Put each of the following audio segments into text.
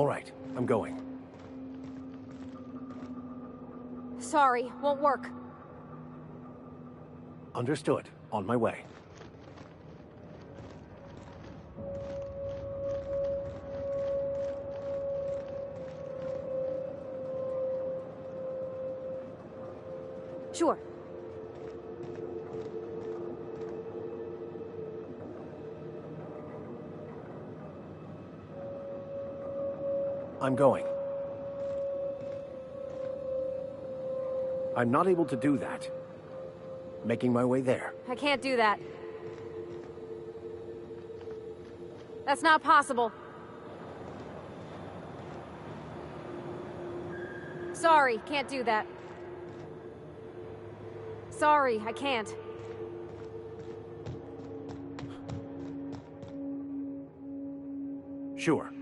All right, I'm going. Sorry, won't work. Understood. On my way. Sure. I'm going. I'm not able to do that. Making my way there. I can't do that. That's not possible. Sorry, can't do that. Sorry, I can't. Sure.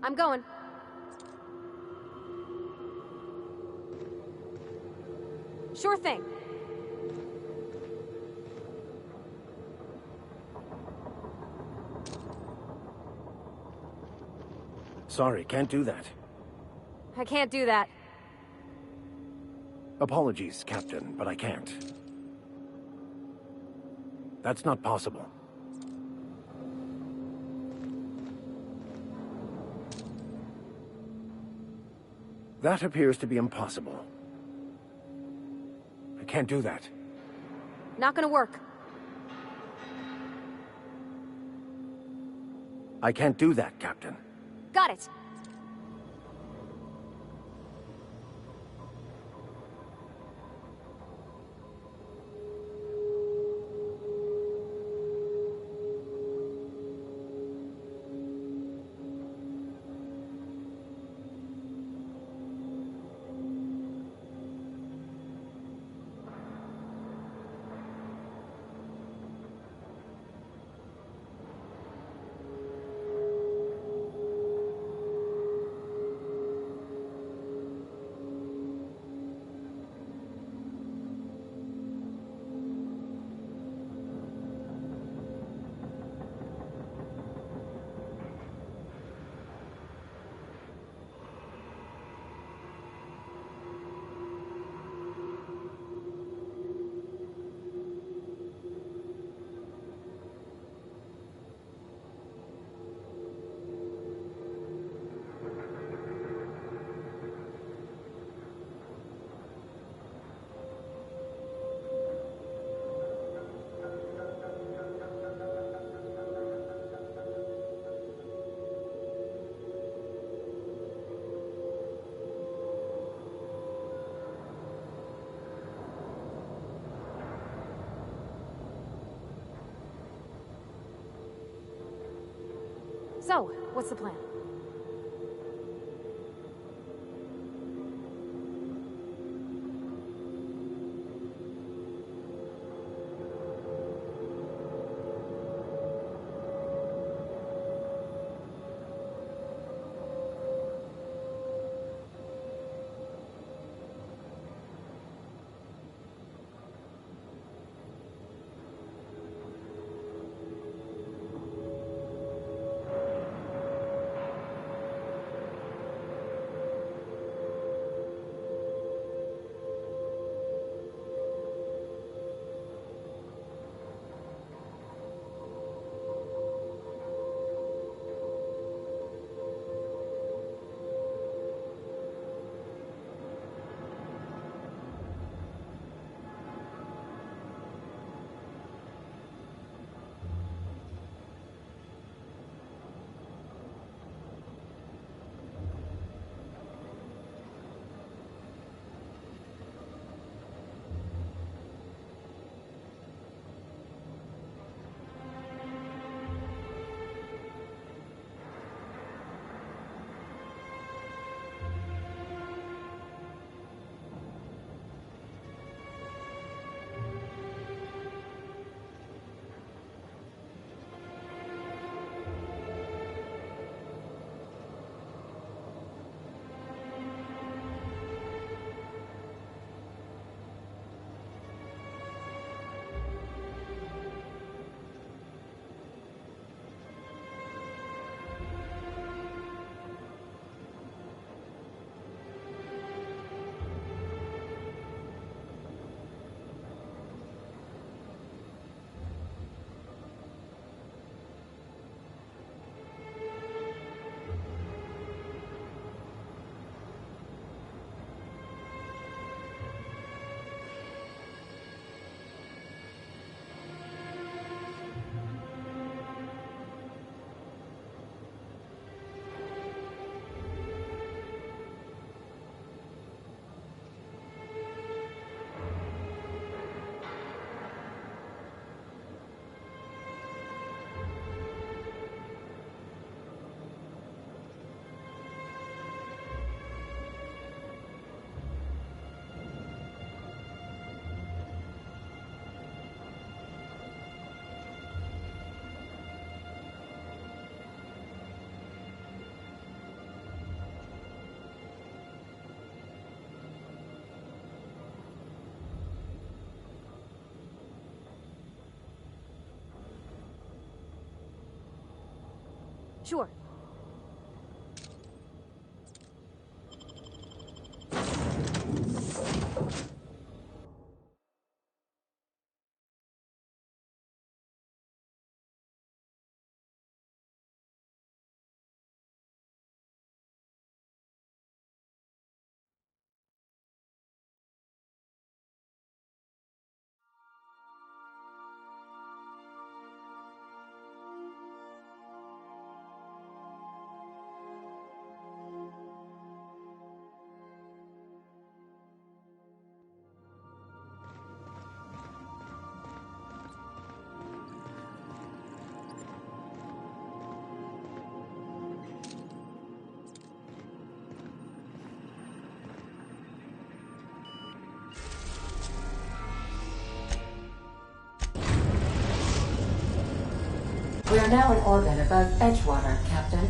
I'm going. Sure thing. Sorry, can't do that. I can't do that. Apologies, Captain, but I can't. That's not possible. That appears to be impossible. I can't do that. Not gonna work. I can't do that, Captain. Got it. So, what's the plan? Sure. We are now in orbit above Edgewater, Captain.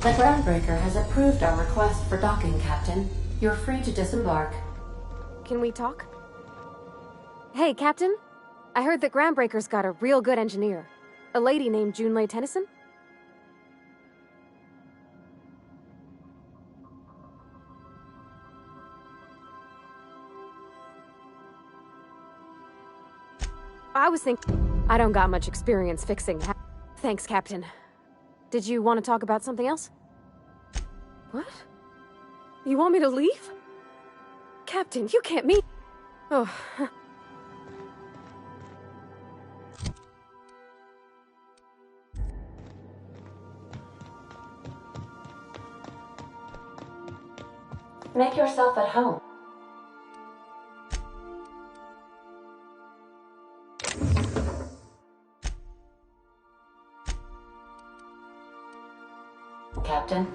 The Groundbreaker has approved our request for docking, Captain. You're free to disembark. Can we talk? Hey, Captain. I heard that Groundbreaker's got a real good engineer. A lady named Junlei Tennyson? I was thinking... I don't got much experience fixing... Thanks, Captain. Did you want to talk about something else? What? You want me to leave? Captain, you can't mean... Oh. Make yourself at home. Captain?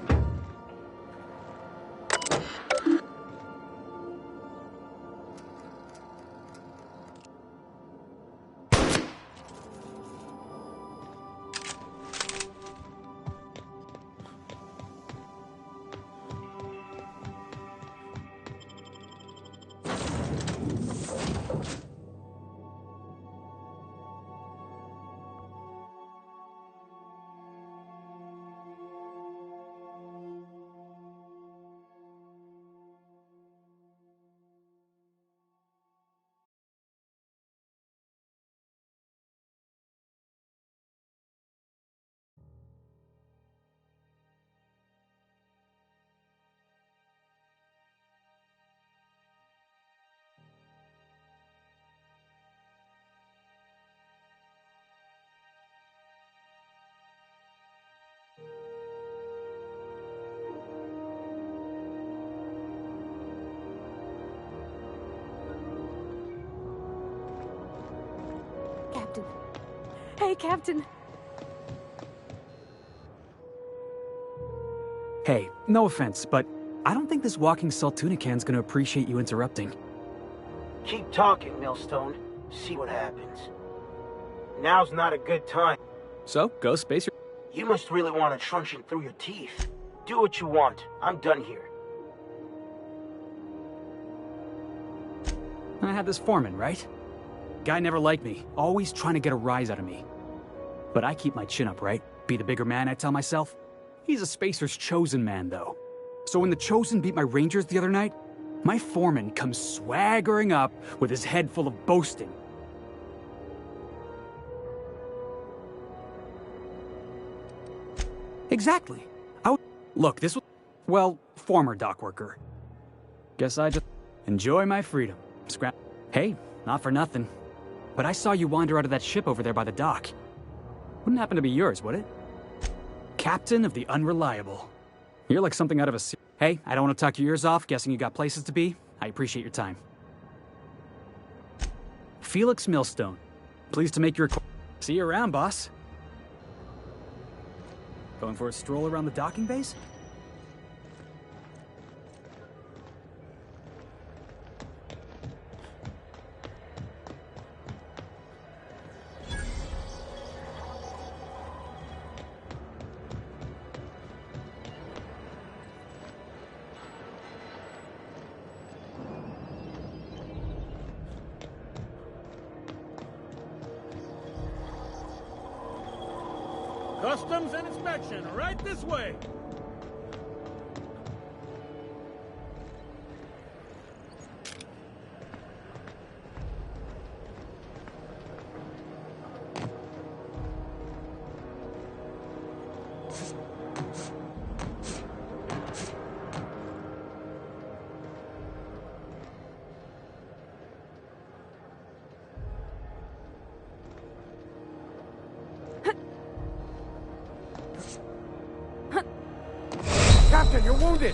Captain. Hey, Captain. Hey, no offense, but I don't think this walking Saltunican's gonna appreciate you interrupting. Keep talking, Millstone. See what happens. Now's not a good time. So, go space your... You must really want a truncheon through your teeth. Do what you want. I'm done here. I had this foreman, right? Guy never liked me, always trying to get a rise out of me. But I keep my chin up, right? Be the bigger man, I tell myself. He's a Spacer's chosen man, though. So when the Chosen beat my Rangers the other night, my foreman comes swaggering up with his head full of boasting. Exactly. Look, this was... well, former dock worker. Guess I just enjoy my freedom. Hey, not for nothing. But I saw you wander out of that ship over there by the dock. Wouldn't happen to be yours, would it? Captain of the Unreliable. You're like something out of a... Hey, I don't want to talk your ears off, guessing you got places to be. I appreciate your time. Felix Millstone. Pleased to make your... See you around, boss. Going for a stroll around the docking base? Customs and inspection, right this way. Captain, you're wounded!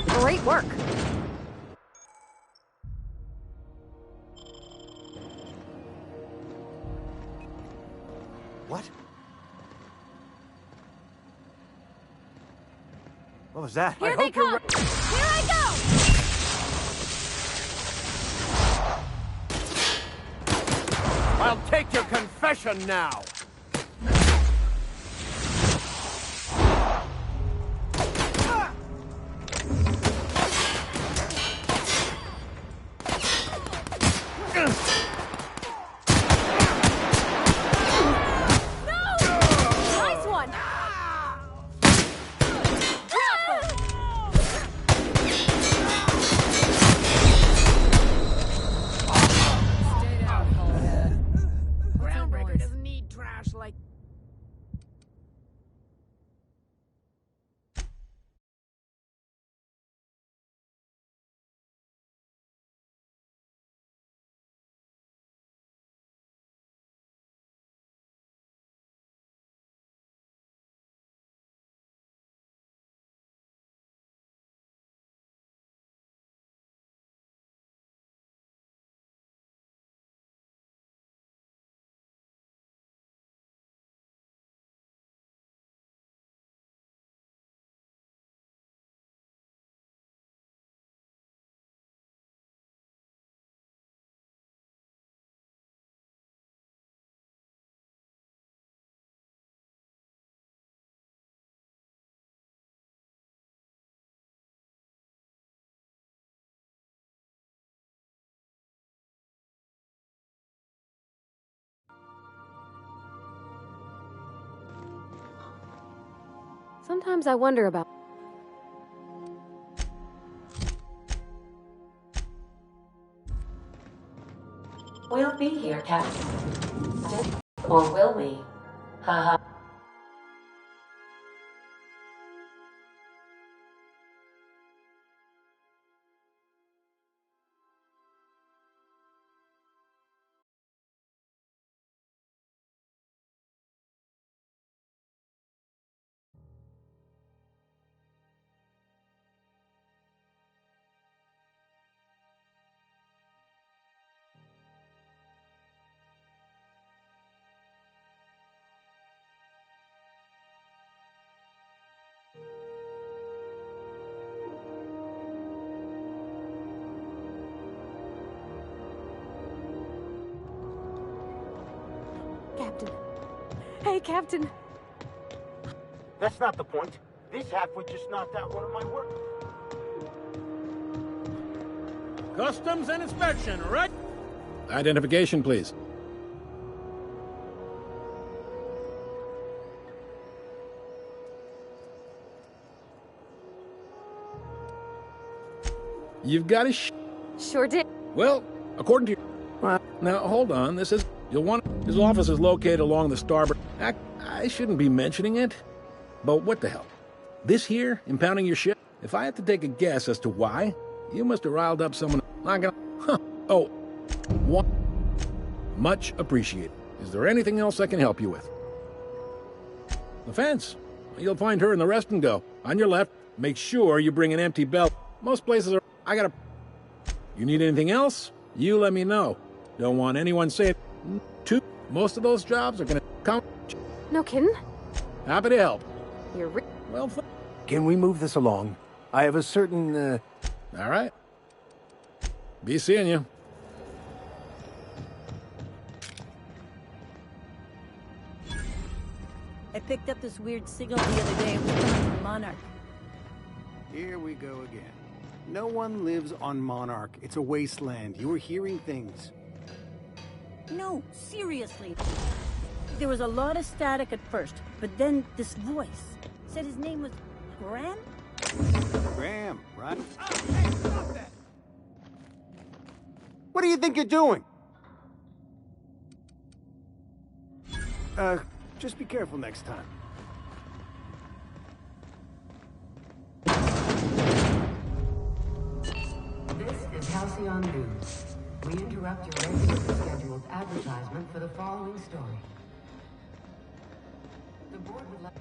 Great work. What? What was that? Here they come! Here I go! I'll take your confession now! Nice one! Sometimes I wonder about... We'll be here, Captain. Or will we? Haha. Captain. Hey, Captain. That's not the point. This halfwit just knocked out one of my work. Customs and inspection, right? Identification, please. You've got a Sure did. Well, according to your... Now, hold on. This is... You'll want... His office is located along the starboard... I shouldn't be mentioning it. But what the hell? This here, impounding your ship? If I had to take a guess as to why, you must have riled up someone... Not gonna... Huh. Oh. What? Much appreciated. Is there anything else I can help you with? The fence. You'll find her in the rest and go. On your left, make sure you bring an empty belt. Most places are... I gotta... You need anything else? You let me know. Don't want anyone saying... Most of those jobs are gonna come... No kidding? Happy to help. You're Well, Can we move this along? I have a certain, all right. Be seeing you. I picked up this weird signal the other day. It was coming from Monarch. Here we go again. No one lives on Monarch. It's a wasteland. You were hearing things. No, seriously. There was a lot of static at first, but then this voice said his name was Graham? Graham, right? Hey, stop that! What do you think you're doing? Just be careful next time. This is Halcyon News. We interrupt your regularly scheduled advertisement for the following story. The board would like...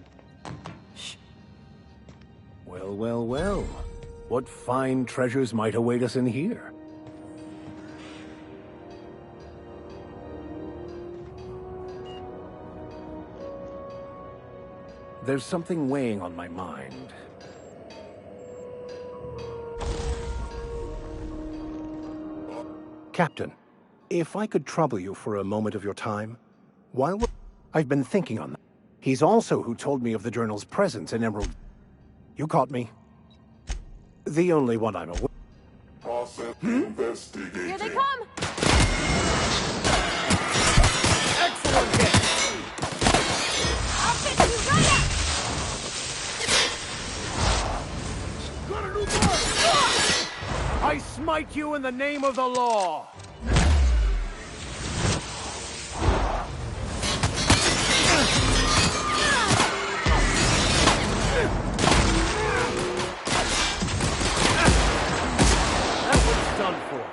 well, well, well. What fine treasures might await us in here? There's something weighing on my mind. Captain, if I could trouble you for a moment of your time, while I've been thinking on that. He's also who told me of the journal's presence in Emerald. You caught me. The only one I'm aware. Here they come! Excellent hit! I'll fix you right up! Got a new boy! I smite you in the name of the law! Done for.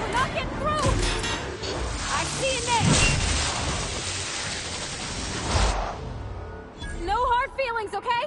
We're not getting through! I see you now! No hard feelings, okay?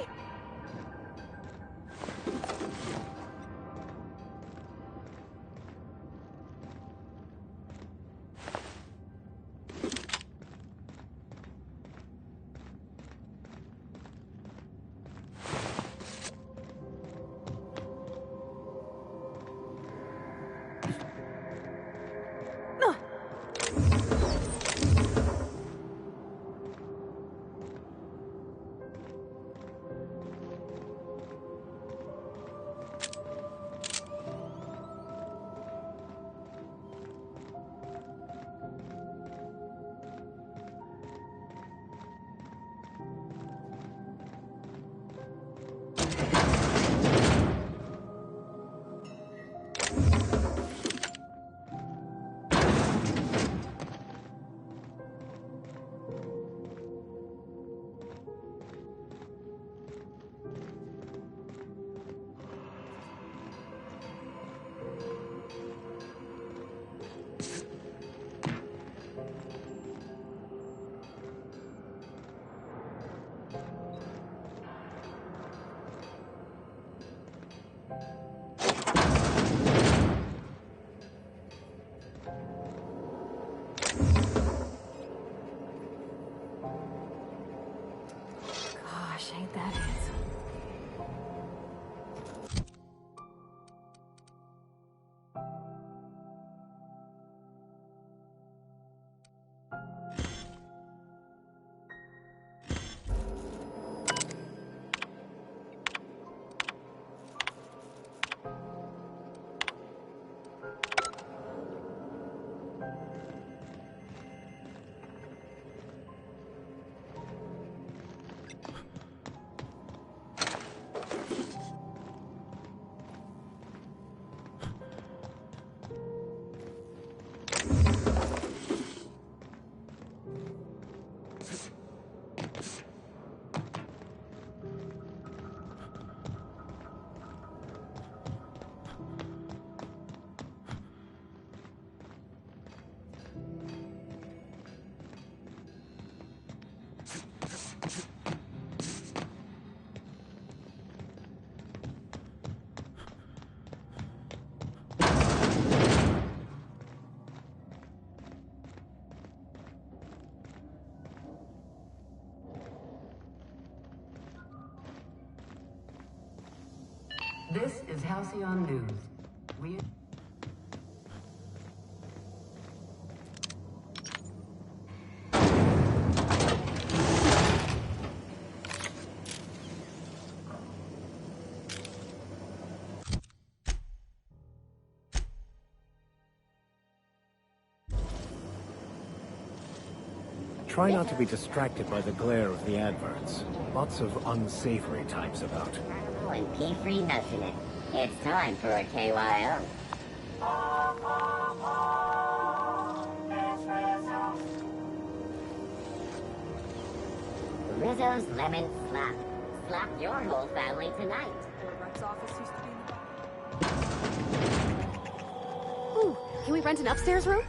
This is Halcyon News. We... Try not to be distracted by the glare of the adverts. Lots of unsavory types about. Oh, and P3 nothing it. It's time for a KYO. Rizzo's Lemon Slap. Slap your whole family tonight. Ooh, can we rent an upstairs room?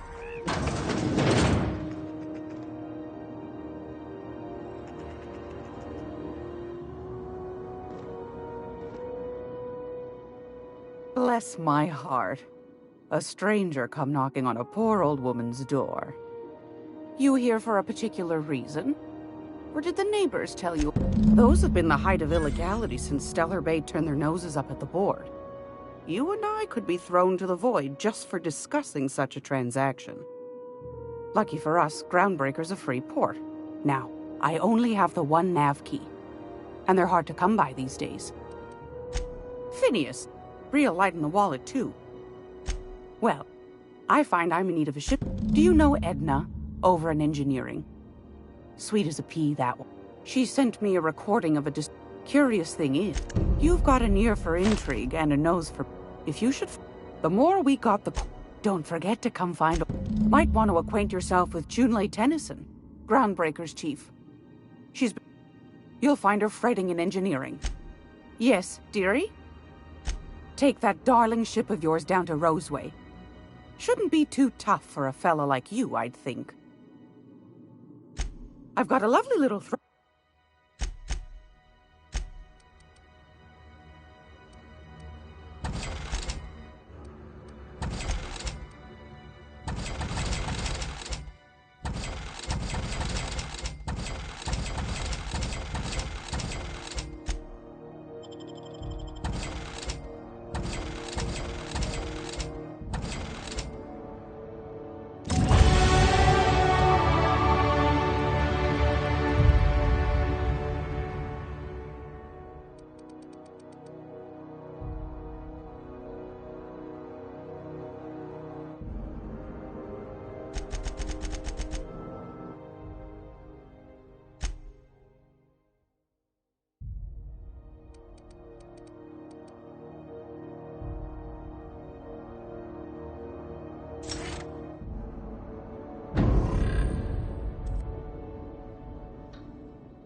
Bless my heart. A stranger come knocking on a poor old woman's door. You here for a particular reason? Or did the neighbors tell you? Those have been the height of illegality since Stellar Bay turned their noses up at the board. You and I could be thrown to the void just for discussing such a transaction. Lucky for us, Groundbreaker's a free port. Now, I only have the one nav key. And they're hard to come by these days. Phineas. Real light in the wallet, too. Well, I find I'm in need of a ship. Do you know Edna, over in engineering? Sweet as a pea, that one. She sent me a recording of a curious thing is, you've got an ear for intrigue and a nose for... If you should... The more we got, the... Don't forget to come find... Might want to acquaint yourself with Junlei Tennyson, Groundbreaker's chief. You'll find her fretting in engineering. Yes, dearie? Take that darling ship of yours down to Roseway. Shouldn't be too tough for a fella like you, I'd think. I've got a lovely little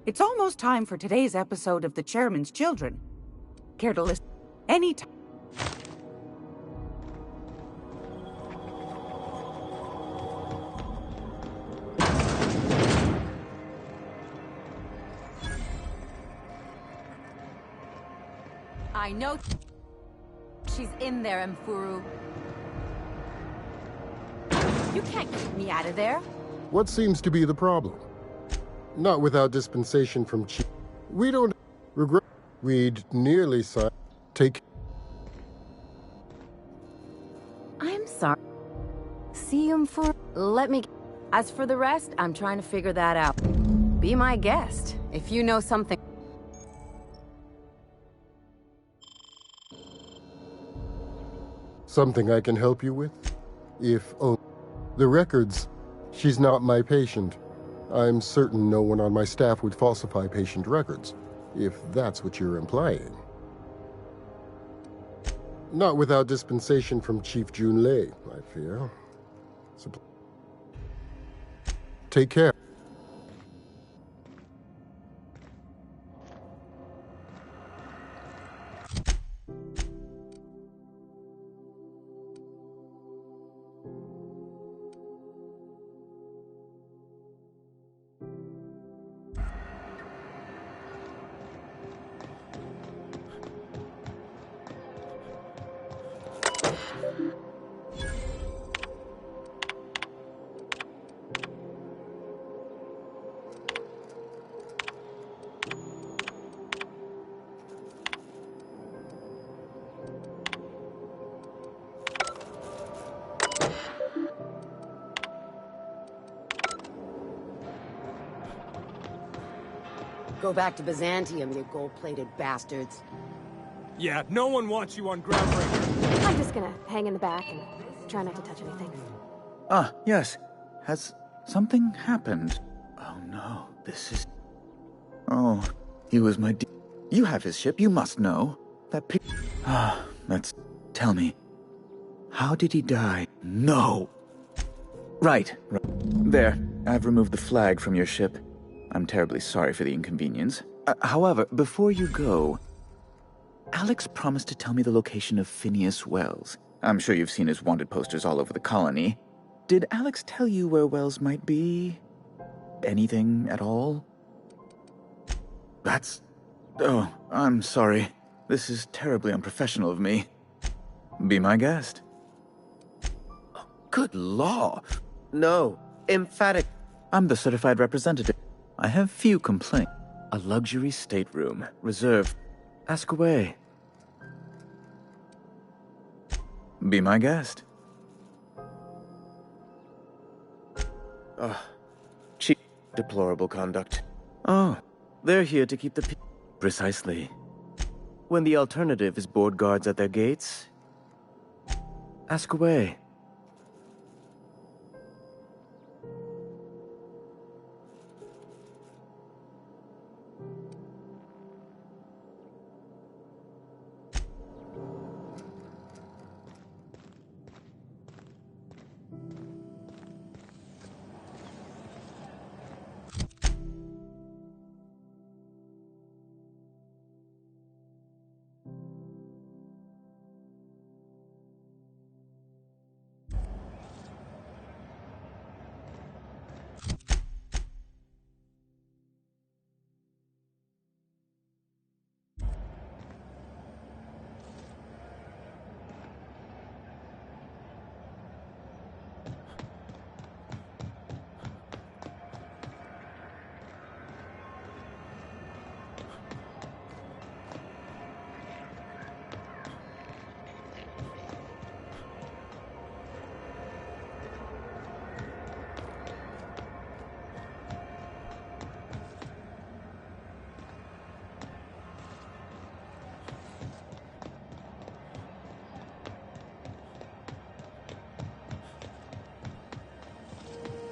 It's almost time for today's episode of The Chairman's Children. Care to listen? Anytime. I know she's in there, Mfuru. You can't keep me out of there. What seems to be the problem? Not without dispensation from Chief. We don't regret. We'd nearly signed. Take. I'm sorry. See him for... Let me... As for the rest, I'm trying to figure that out. Be my guest, if you know something. Something I can help you with? If only. The records. She's not my patient. I'm certain no one on my staff would falsify patient records, if that's what you're implying. Not without dispensation from Chief Junlei, I fear. Take care. Go back to Byzantium, you gold-plated bastards. Yeah, no one wants you on Groundbreaker. I'm just gonna hang in the back and try not to touch anything. Ah, yes. Has something happened? Oh no, this is... Oh, he was my You have his ship, you must know. That that's... Tell me. How did he die? No! Right. There, I've removed the flag from your ship. I'm terribly sorry for the inconvenience. However, before you go... Alex promised to tell me the location of Phineas Wells. I'm sure you've seen his wanted posters all over the colony. Did Alex tell you where Wells might be? Anything at all? That's... Oh, I'm sorry. This is terribly unprofessional of me. Be my guest. Oh, good law. No, emphatic. I'm the certified representative. I have few complaints. A luxury stateroom, reserved. Ask away. Be my guest. Cheap, deplorable conduct. Oh, they're here to keep the peace. Precisely. When the alternative is board guards at their gates, ask away.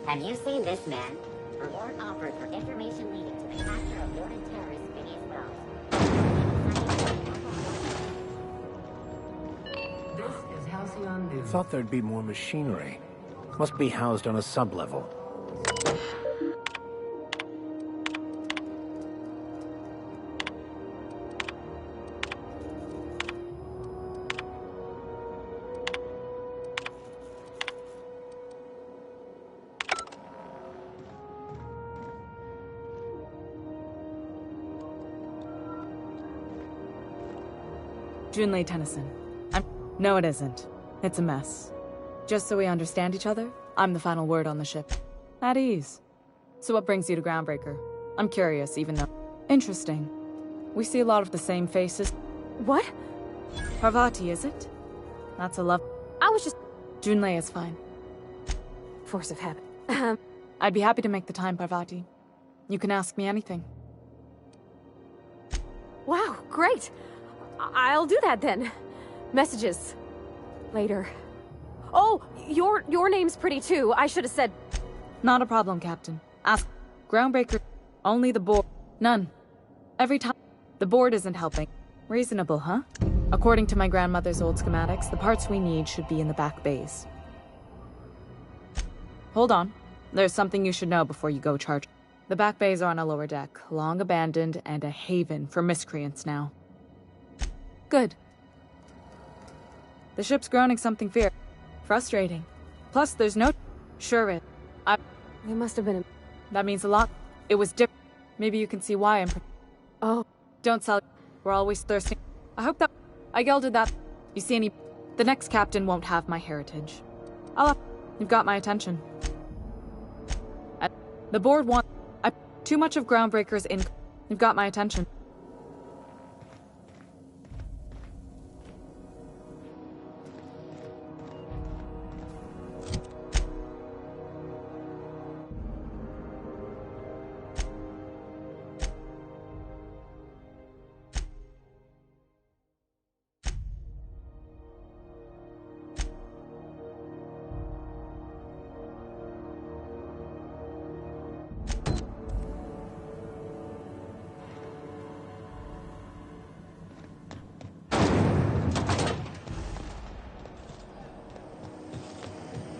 Have you seen this man? Reward offered for information leading to the capture of Lord and terrorist Phineas Wells. This is Halcyon News. Thought there'd be more machinery. Must be housed on a sublevel. Junlei Tennyson. No, it isn't. It's a mess. Just so we understand each other, I'm the final word on the ship. At ease. So what brings you to Groundbreaker? I'm curious, even though... Interesting. We see a lot of the same faces. What? Parvati, is it? That's a love... I was just... Junlei is fine. Force of habit. I'd be happy to make the time, Parvati. You can ask me anything. Wow, great! I'll do that then. Messages. Later. Oh, your name's pretty too. I should have said... Not a problem, Captain. Ask. Groundbreaker. Only the board. None. Every time. The board isn't helping. Reasonable, huh? According to my grandmother's old schematics, the parts we need should be in the back bays. Hold on. There's something you should know before you go charge. The back bays are on a lower deck, long abandoned, and a haven for miscreants now. Good. The ship's groaning something fierce. Frustrating. Plus, there's no... Sure it. It must have been That means a lot. It was different. Maybe you can see why I'm... Oh. Don't sell it. We're always thirsty. I hope that... I gelded that... You see any... The next captain won't have my heritage. You've got my attention. The board want... Too much of Groundbreaker's in... You've got my attention.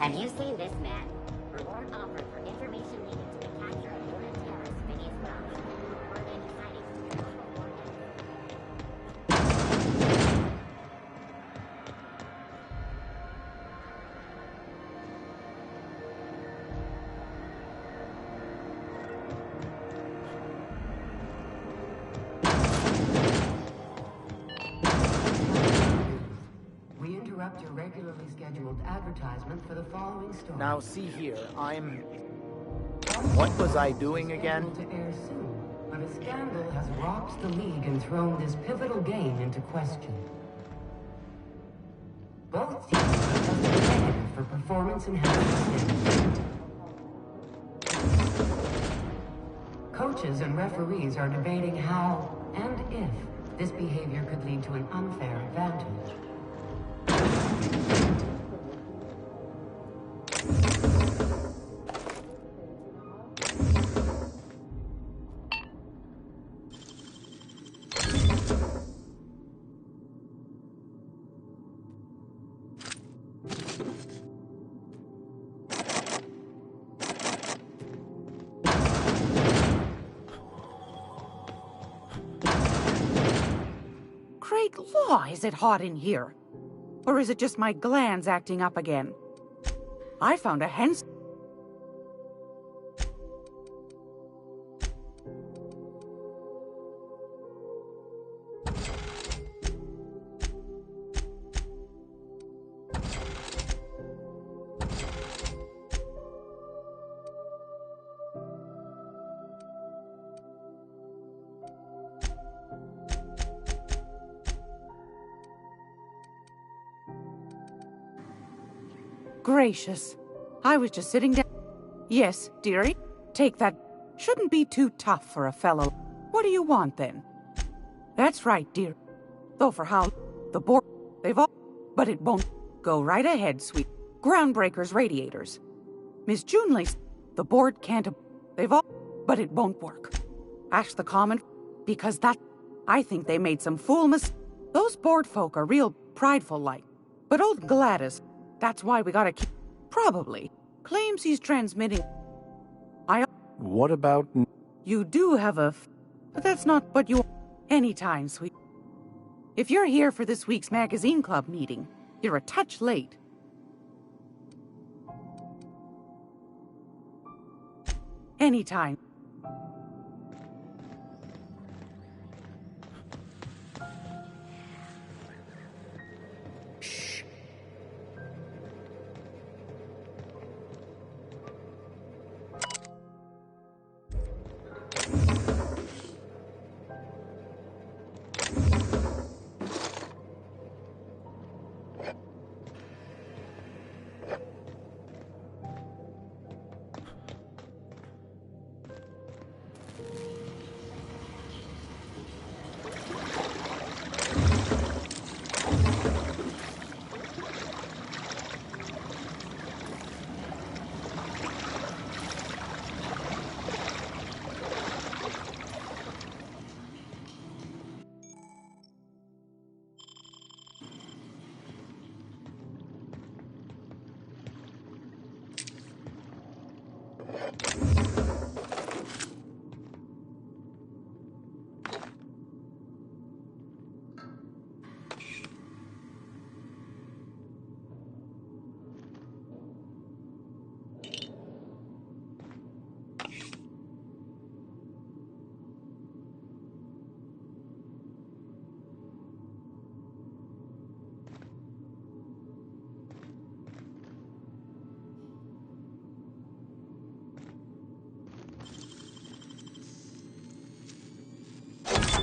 Have you seen this man? Reward offered for information needed to the capture of Lord Terrace, Phineas Wells. Report any sightings to We interrupt your regularly scheduled advertisement for the following story. Now see here, What was I doing again? To air soon, but a scandal has rocked the league and thrown this pivotal game into question. Both teams are tested negative for performance enhancing stimulants. Coaches and referees are debating how and if this behavior could lead to an unfair advantage. Great law, is it hot in here? Or is it just my glands acting up again? I found a hen's... Gracious. I was just sitting down. Yes, dearie. Take that. Shouldn't be too tough for a fellow. What do you want, then? That's right, dear. Though for how... The board... They've all... But it won't... Go right ahead, sweet. Groundbreakers radiators. Miss Junley... The board can't... They've all... But it won't work. Ask the common... Because that... I think they made some fool Those board folk are real prideful-like. But old Gladys... That's why we gotta keep... Probably. Claims he's transmitting... What about... You do have a... But that's not what you... Anytime, sweet. If you're here for this week's magazine club meeting, you're a touch late. Anytime.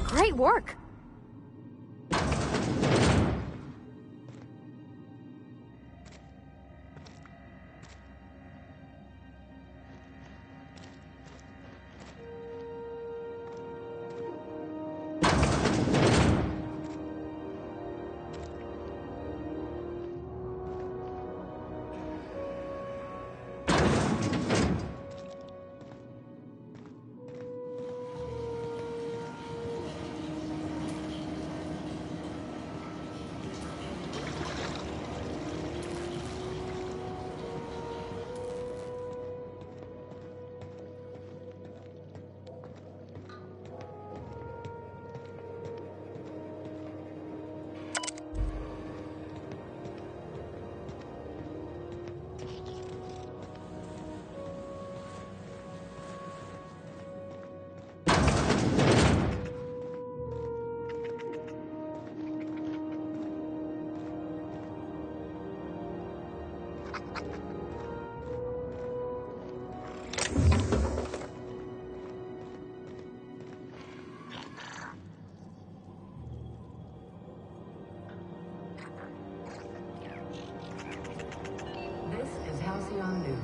Great work! This is Halcyon News.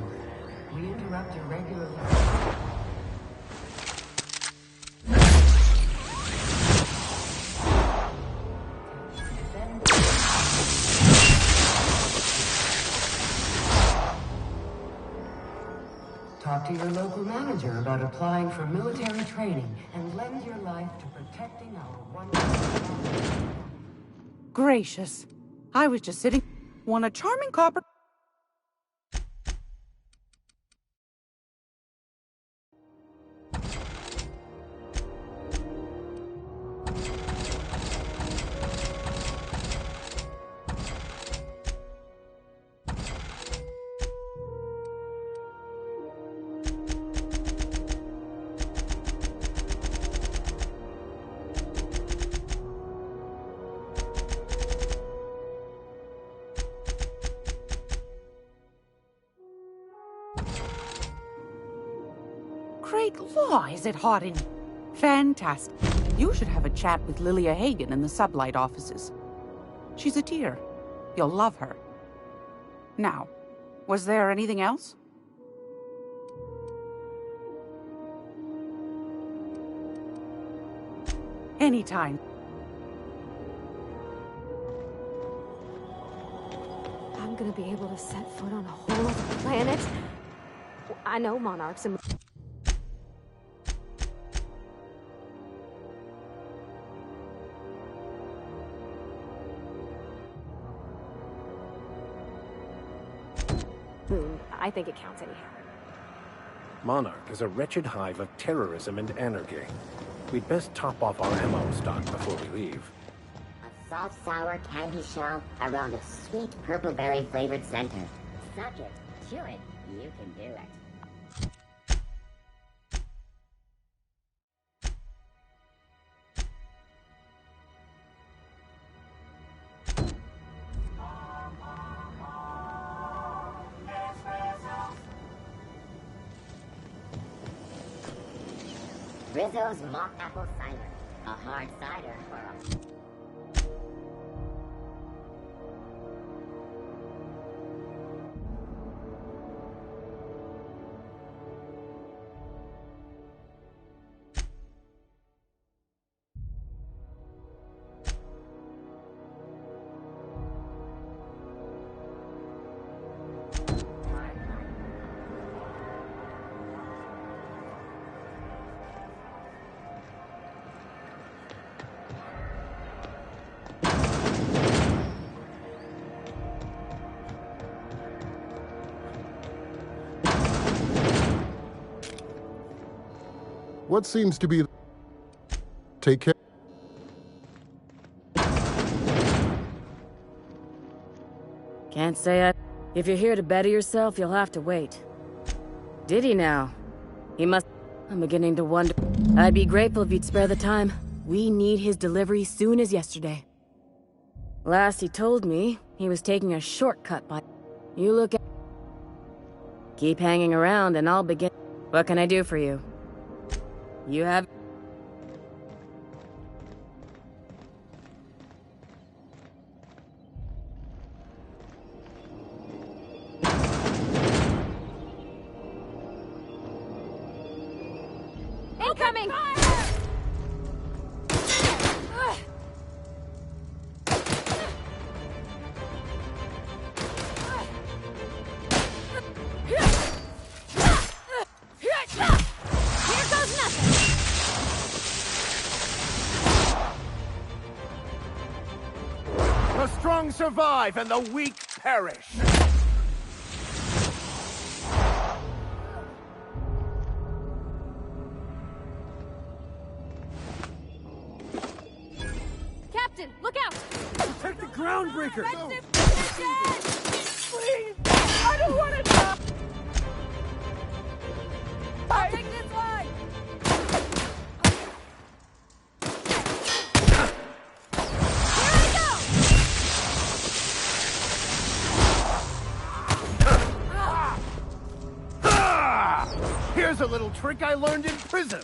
We interrupt your regular... Talk to your local manager about applying for military training and lend your life to protecting our wonderful... Gracious. I was just sitting... Want a charming copper... Great law, is it hot in... Fantastic. You should have a chat with Lilia Hagen in the Sublight offices. She's a dear. You'll love her. Now, was there anything else? Anytime. I'm gonna be able to set foot on a whole other planet. I know monarchs and... I think it counts anyhow. Monarch is a wretched hive of terrorism and anarchy. We'd best top off our ammo stock before we leave. A salt sour candy shell around a sweet purple berry flavored center. Suck it, chew it, you can do it. Rizzo's mock apple cider. A hard cider for a... What seems to be... Take care. Can't say I... If you're here to better yourself, you'll have to wait. Did he now? He must... I'm beginning to wonder... I'd be grateful if you'd spare the time. We need his delivery soon as yesterday. Last he told me, he was taking a shortcut by... You look at... Keep hanging around and I'll begin... What can I do for you? You have... Incoming! The strong survive and the weak perish. Captain, look out! Protect the groundbreaker! Please! I don't want to die! I'll take this line! Here I go! a little trick I learned in prison.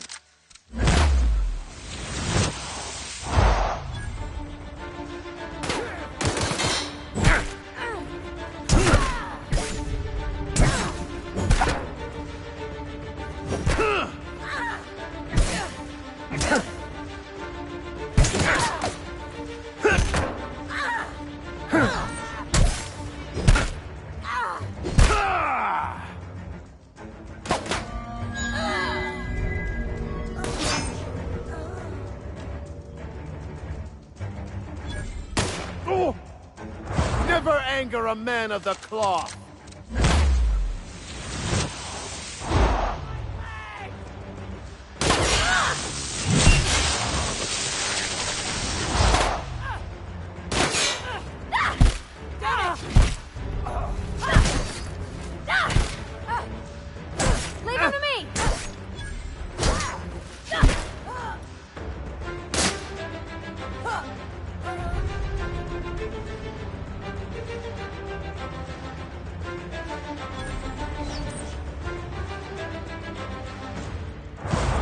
Never anger a man of the cloth. Leave him to me!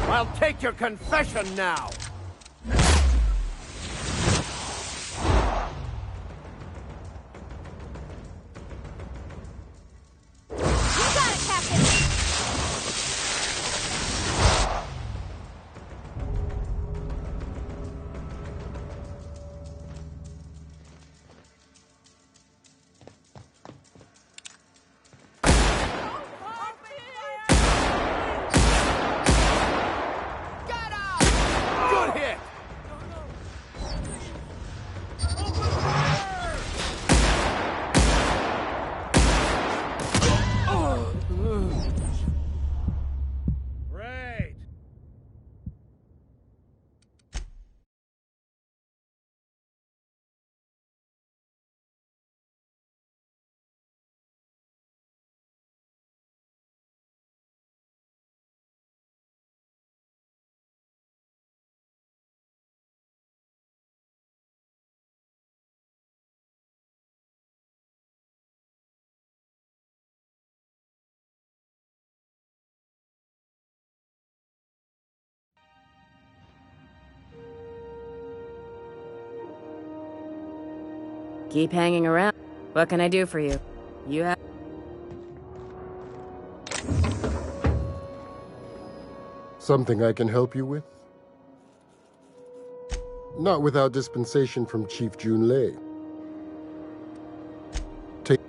I'll take your confession now. Keep hanging around. What can I do for you? You have... Something I can help you with? Not without dispensation from Chief Junlei. Take...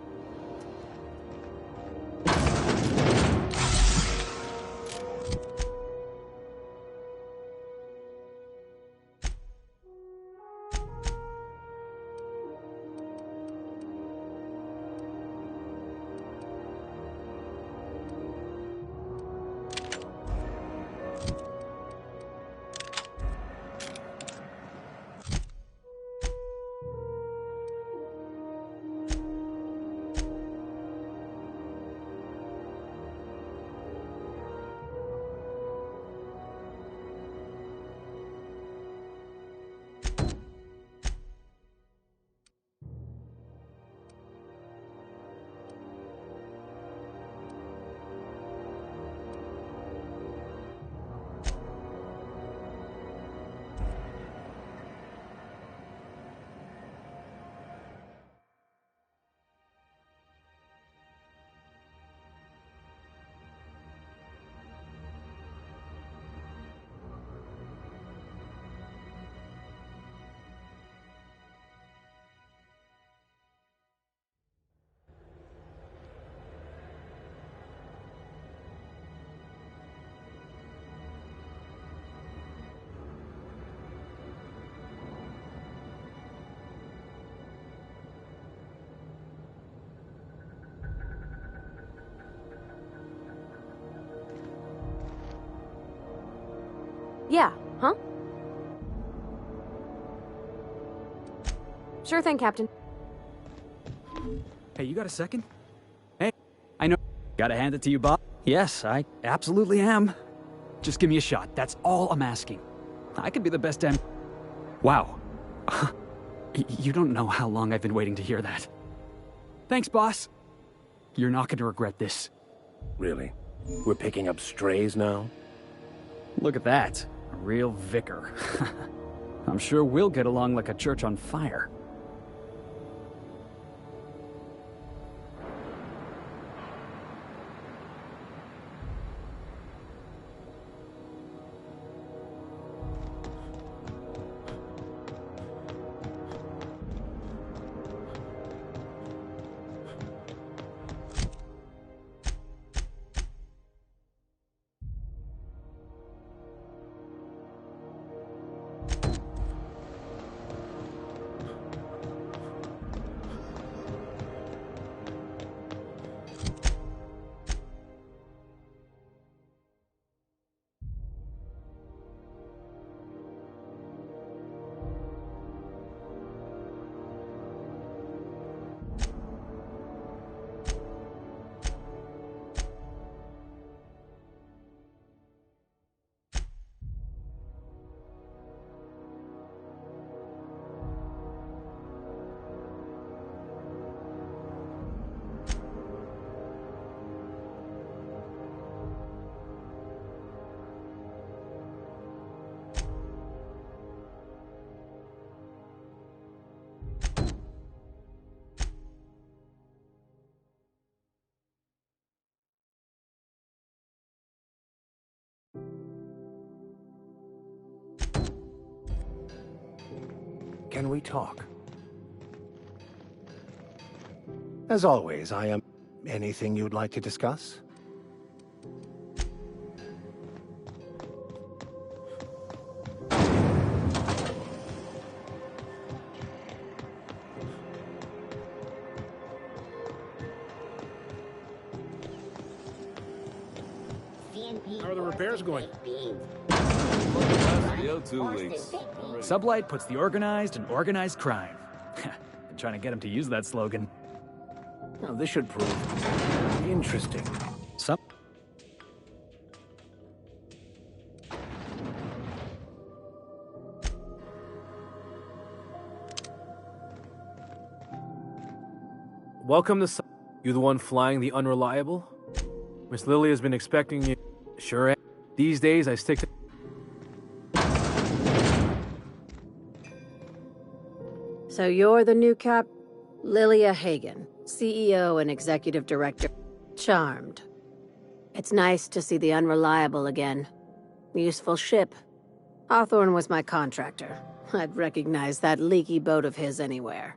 Yeah, huh? Sure thing, Captain. Hey, you got a second? Hey, I know. Gotta hand it to you, Bob. Yes, I absolutely am. Just give me a shot. That's all I'm asking. I could be the best M. Wow. You don't know how long I've been waiting to hear that. Thanks, boss. You're not gonna regret this. Really? We're picking up strays now? Look at that. A real vicar. I'm sure we'll get along like a church on fire. Can we talk? As always, I am... Anything you'd like to discuss? How are the repairs going? Sublight puts the organized in organized crime. Been trying to get him to use that slogan. Now, this should prove interesting. Welcome to... You the one flying the Unreliable? Miss Lily has been expecting you. Sure am. These days, I stick to... So you're the new cap... Lilia Hagen, CEO and Executive Director. Charmed. It's nice to see the Unreliable again. Useful ship. Hawthorne was my contractor. I'd recognize that leaky boat of his anywhere.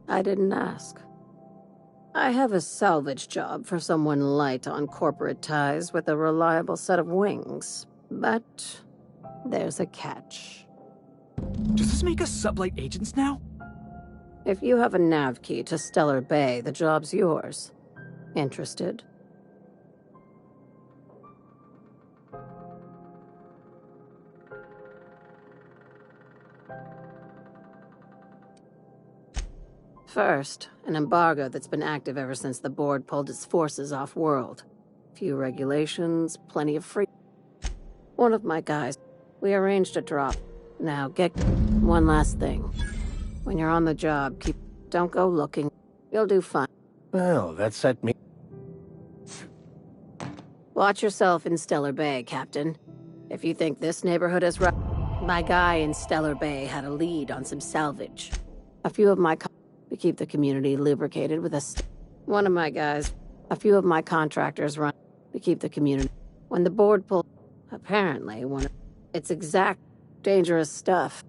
I didn't ask. I have a salvage job for someone light on corporate ties with a reliable set of wings. But there's a catch. Does this make us Sublight agents now? If you have a nav key to Stellar Bay, the job's yours. Interested? First, an embargo that's been active ever since the board pulled its forces off-world. Few regulations, plenty of free... One of my guys, we arranged a drop. Now, get... One last thing. When you're on the job, don't go looking. You'll do fine. Well, that set me... Watch yourself in Stellar Bay, Captain. If you think this neighborhood is rough... My guy in Stellar Bay had a lead on some salvage. A few of my... We keep the community lubricated with a... One of my guys... A few of my contractors run... We keep the community... When the board pulled... Apparently, one of... It's exact... Dangerous stuff.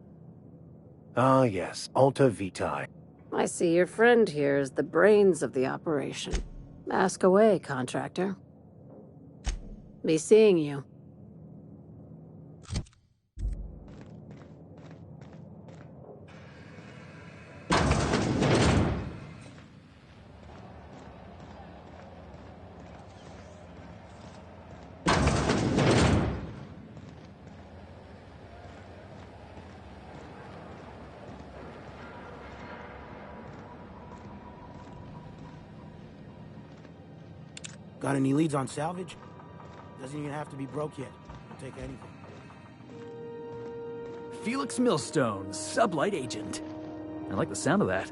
Ah, yes. Alta Vitae. I see your friend here is the brains of the operation. Ask away, contractor. Be seeing you. Got any leads on salvage? Doesn't even have to be broke yet. I'll take anything. Felix Millstone, Sublight agent. I like the sound of that.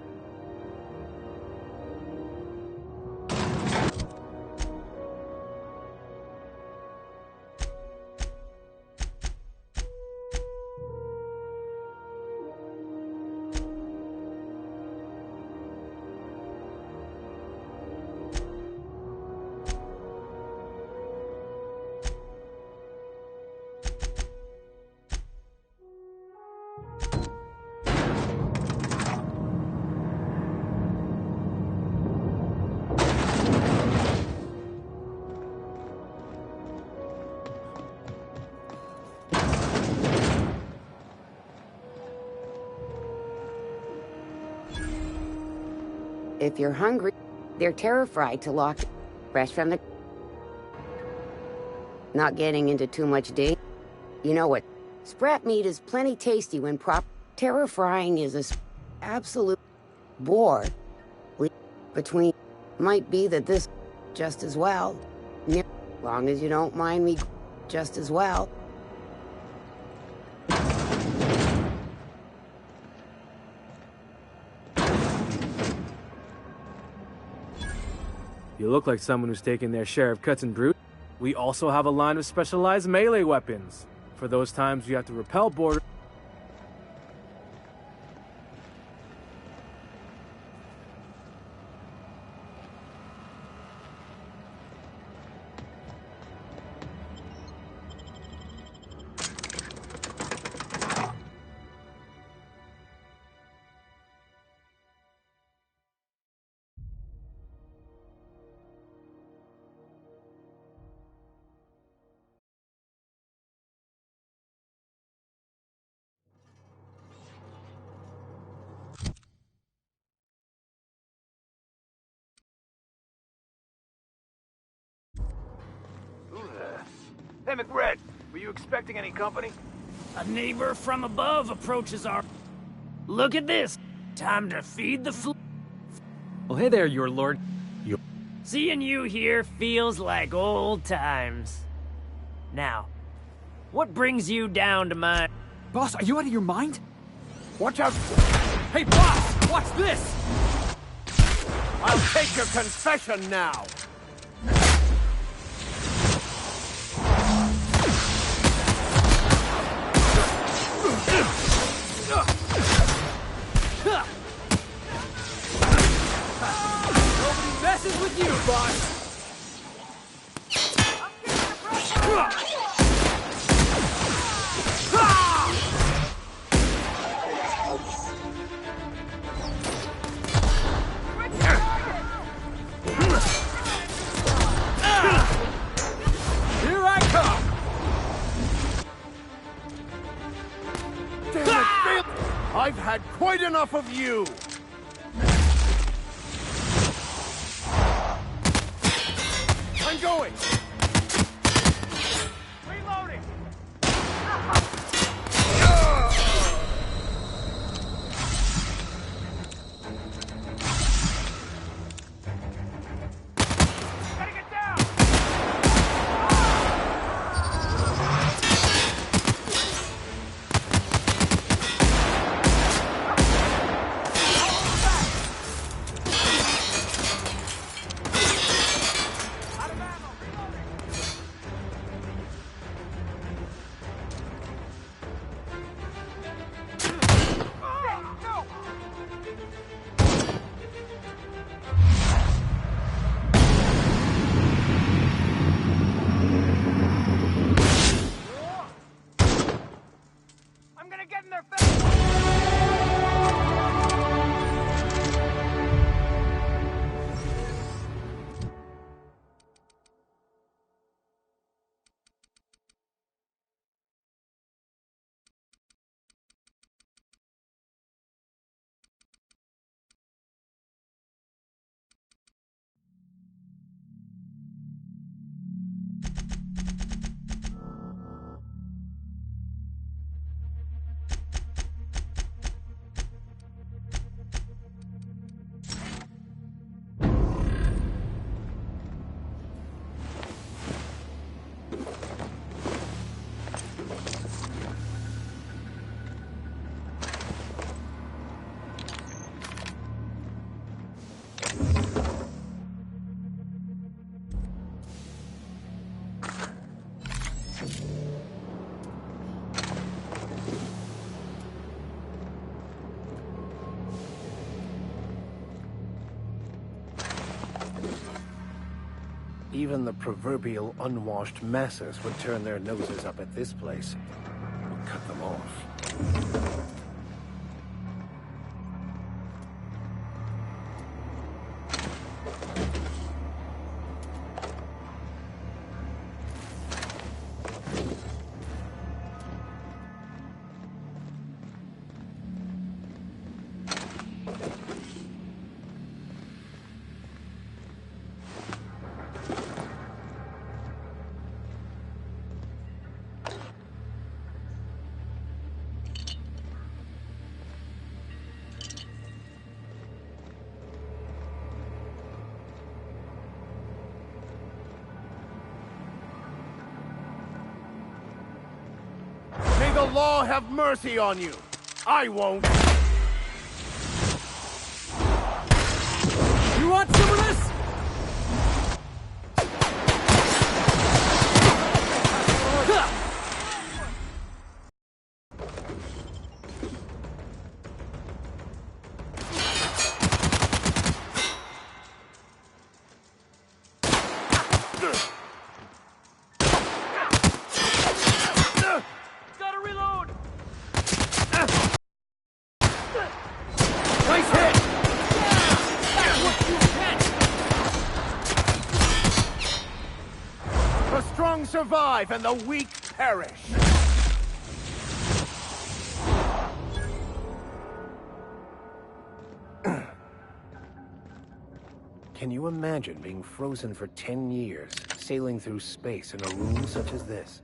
If you're hungry, they're terror-fried to lock fresh from the... Not getting into too much danger. You know what? Sprat meat is plenty tasty when terror frying is a absolute bore. Between might be that this just as well. Long as you don't mind me just as well. You look like someone who's taken their share of cuts and brute. We also have a line of specialized melee weapons. For those times you have to repel border. Hey, McRed, were you expecting any company? A neighbor from above approaches our... Look at this! Time to feed the fl... Well, hey there, your lord. Seeing you here feels like old times. Now, what brings you down to my... Boss, are you out of your mind? Watch out! Hey, boss! Watch this! I'll take your confession now! Nobody messes with you, boss! Here I come! Damn it, Bill! I've had quite enough of you! I'm going! Reloading! Gotta get down! I'm gonna get in their face! Even the proverbial unwashed masses would turn their noses up at this place. We'll cut them off. law have mercy on you. I won't. You want some of this? Gotta reload! Nice hit! That's what you get! The strong survive and the weak perish. Can you imagine being frozen for 10 years, sailing through space in a room such as this?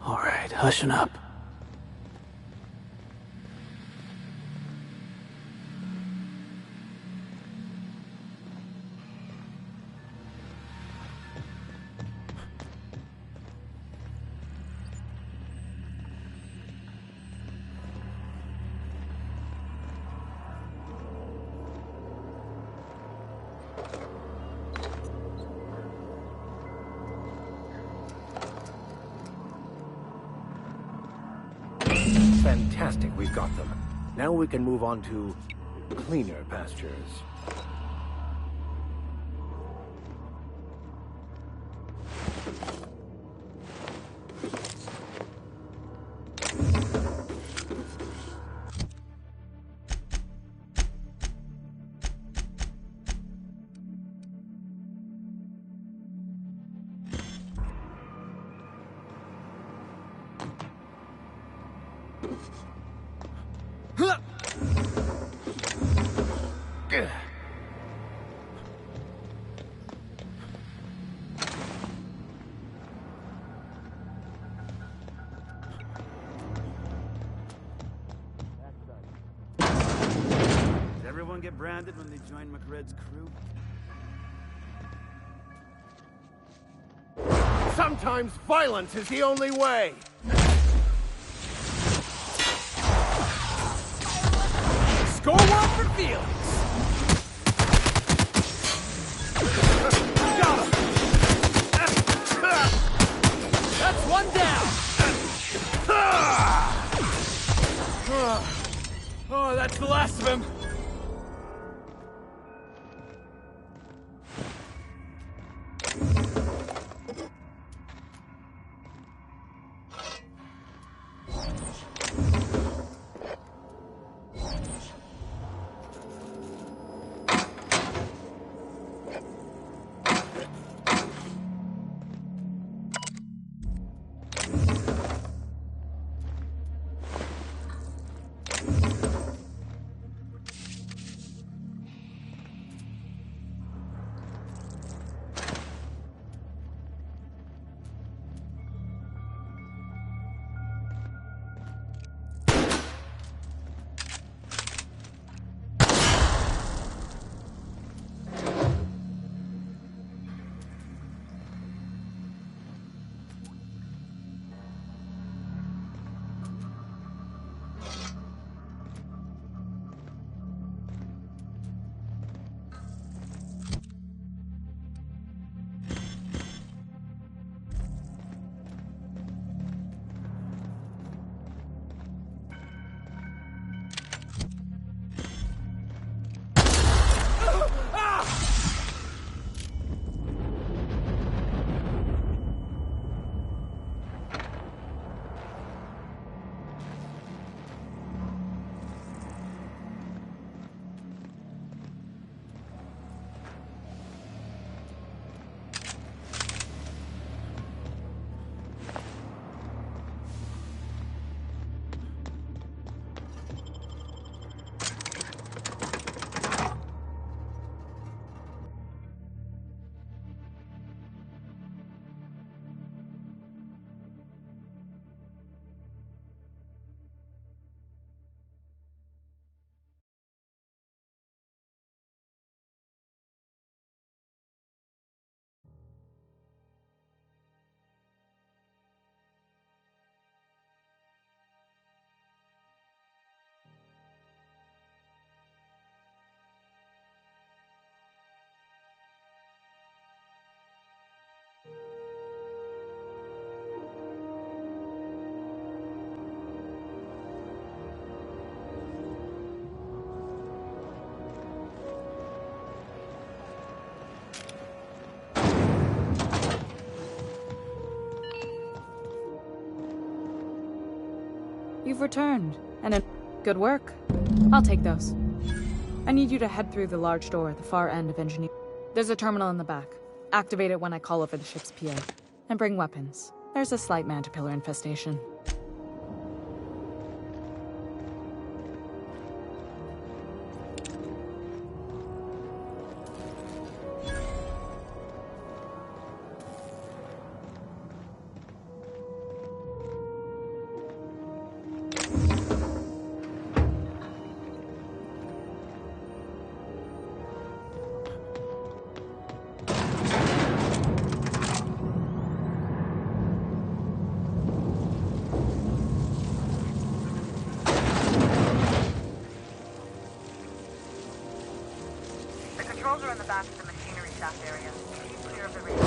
All right, hushing up. Fantastic, we've got them. Now we can move on to cleaner pastures. Does everyone get branded when they join McRed's crew? Sometimes violence is the only way. Score one for Felix! Got him! That's one down! Oh, that's the last of him! You've returned, and good work. I'll take those. I need you to head through the large door at the far end of Engineer. There's a terminal in the back. Activate it when I call over the ship's PA. And bring weapons. There's a slight Mantipillar infestation. Controls are in the back of the machinery shaft area. Keep clear of the radio.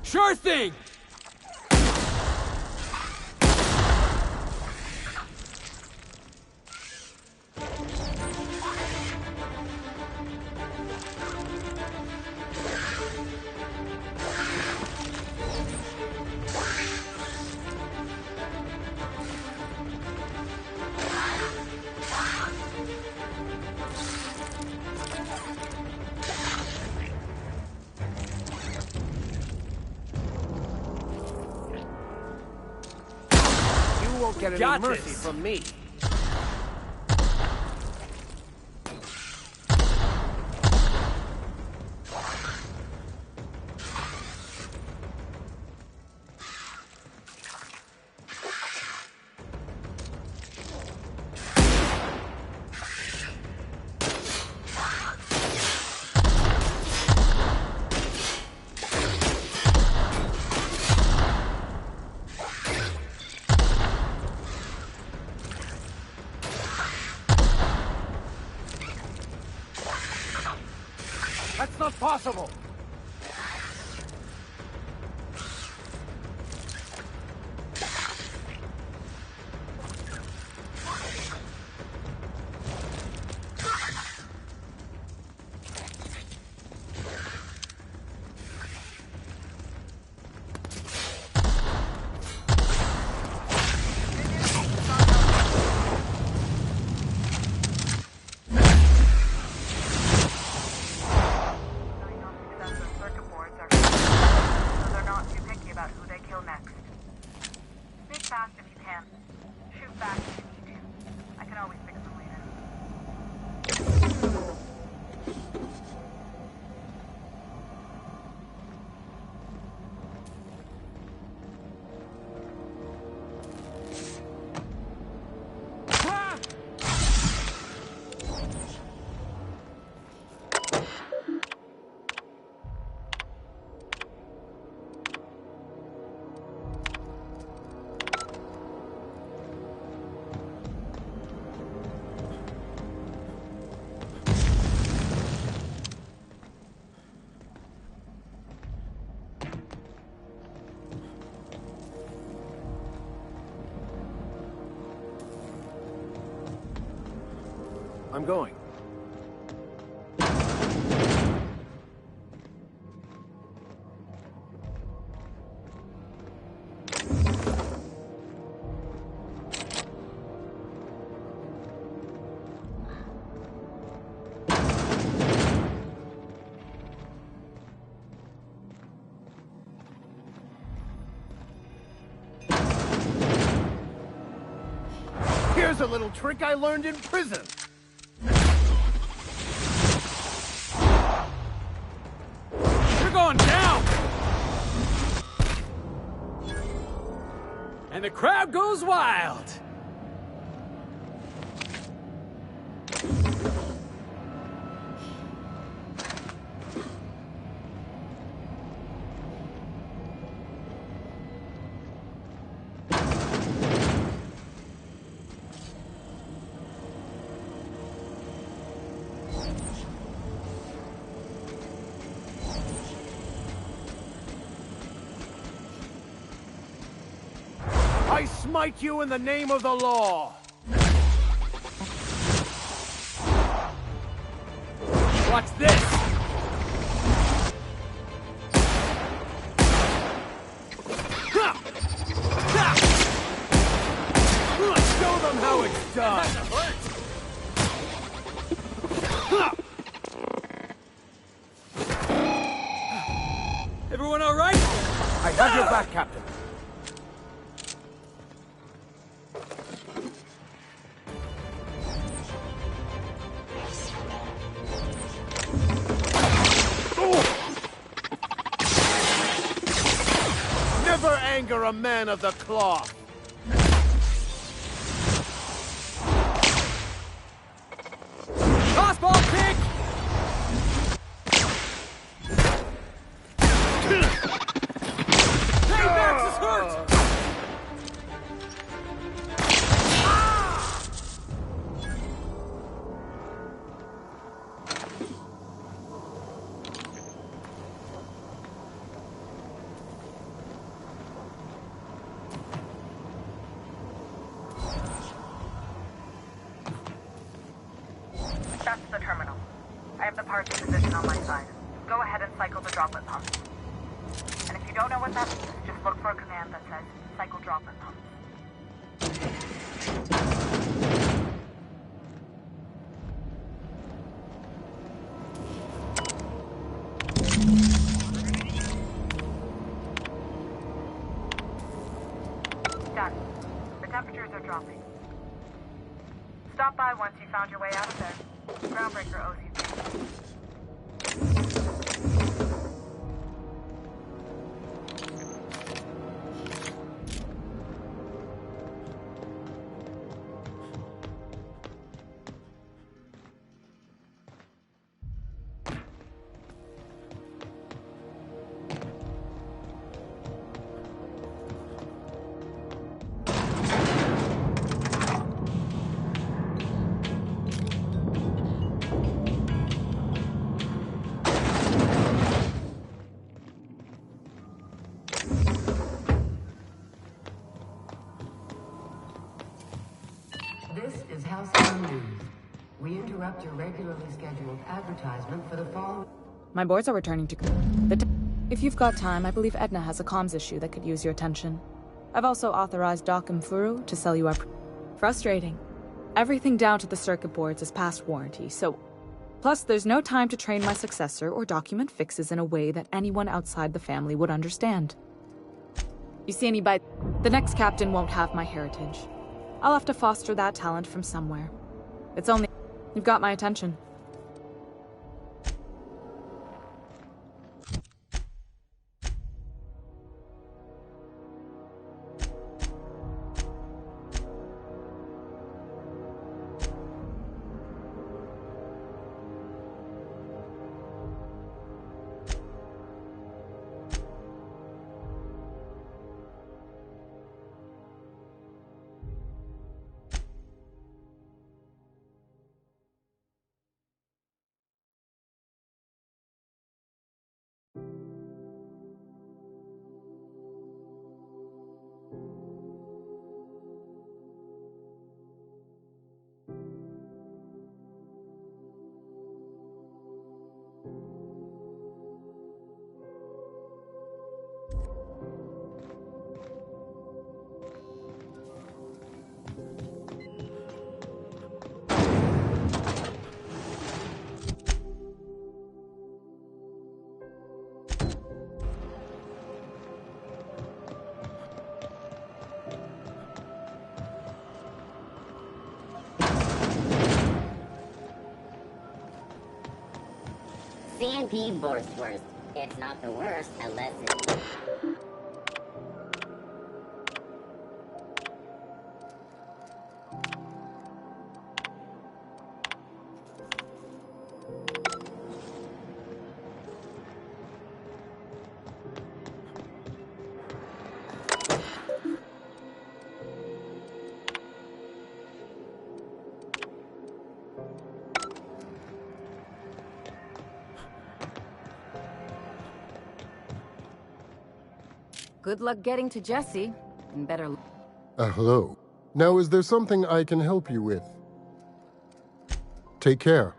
Sure thing! You won't get any mercy from me. That's not possible! I'm going. Here's a little trick I learned in prison. You're going down! And the crowd goes wild! I smite you in the name of the law! Watch this! Show them how it's done! Everyone all right? I have your back, Captain. Never anger a man of the cloth. Crossball kick! Hey, Max is hurt! That's the terminal. I have the parts in position on my side. Go ahead and cycle the droplet pump. And if you don't know what that means, just look for a command that says cycle droplet pump. Done. The temperatures are dropping. Stop by once you found your way out of there. Groundbreaker owes you. This is Household News. We interrupt your regularly scheduled advertisement for the following. My boards are returning to... If you've got time, I believe Edna has a comms issue that could use your attention. I've also authorized Doc and Furu to sell you our... Frustrating. Everything down to the circuit boards is past warranty, so... Plus, there's no time to train my successor or document fixes in a way that anyone outside the family would understand. You see anybody... The next captain won't have my heritage. I'll have to foster that talent from somewhere. It's only... You've got my attention. CMP Borsworth. It's not the worst unless it's... Good luck getting to Jesse, and better... Hello. Now, is there something I can help you with? Take care.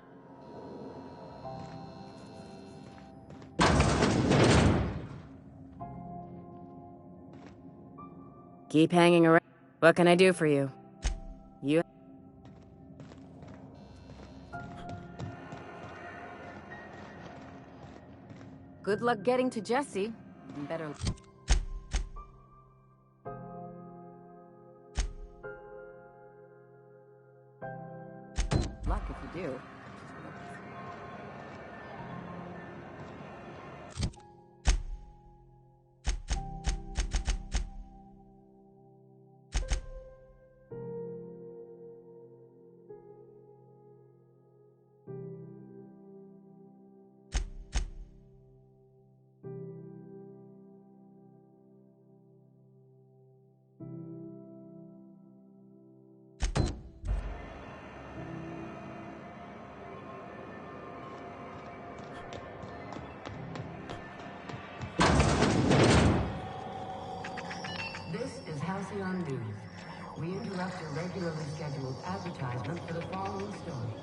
Keep hanging around. What can I do for you? You... Good luck getting to Jesse. Better... luck if you do. Halcyon News. We interrupt your regularly scheduled advertisement for the following story.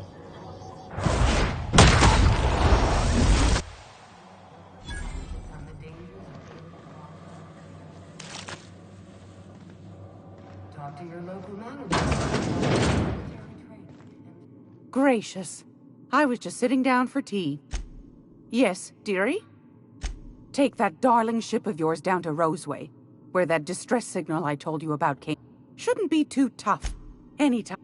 From the dangers of... Talk to your local manager. Gracious. I was just sitting down for tea. Yes, dearie? Take that darling ship of yours down to Roseway, where that distress signal I told you about came. Shouldn't be too tough. Anytime.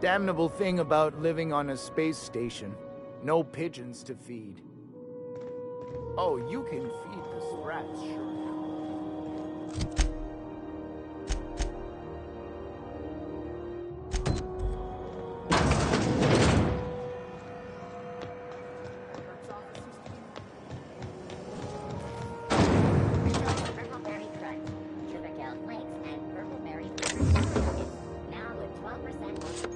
Damnable thing about living on a space station. No pigeons to feed. Oh, you can feed the sprats, sure. Purpleberry Crunch, Sugar Kale Flakes, and Purpleberry Nuggets. Now with 12% off.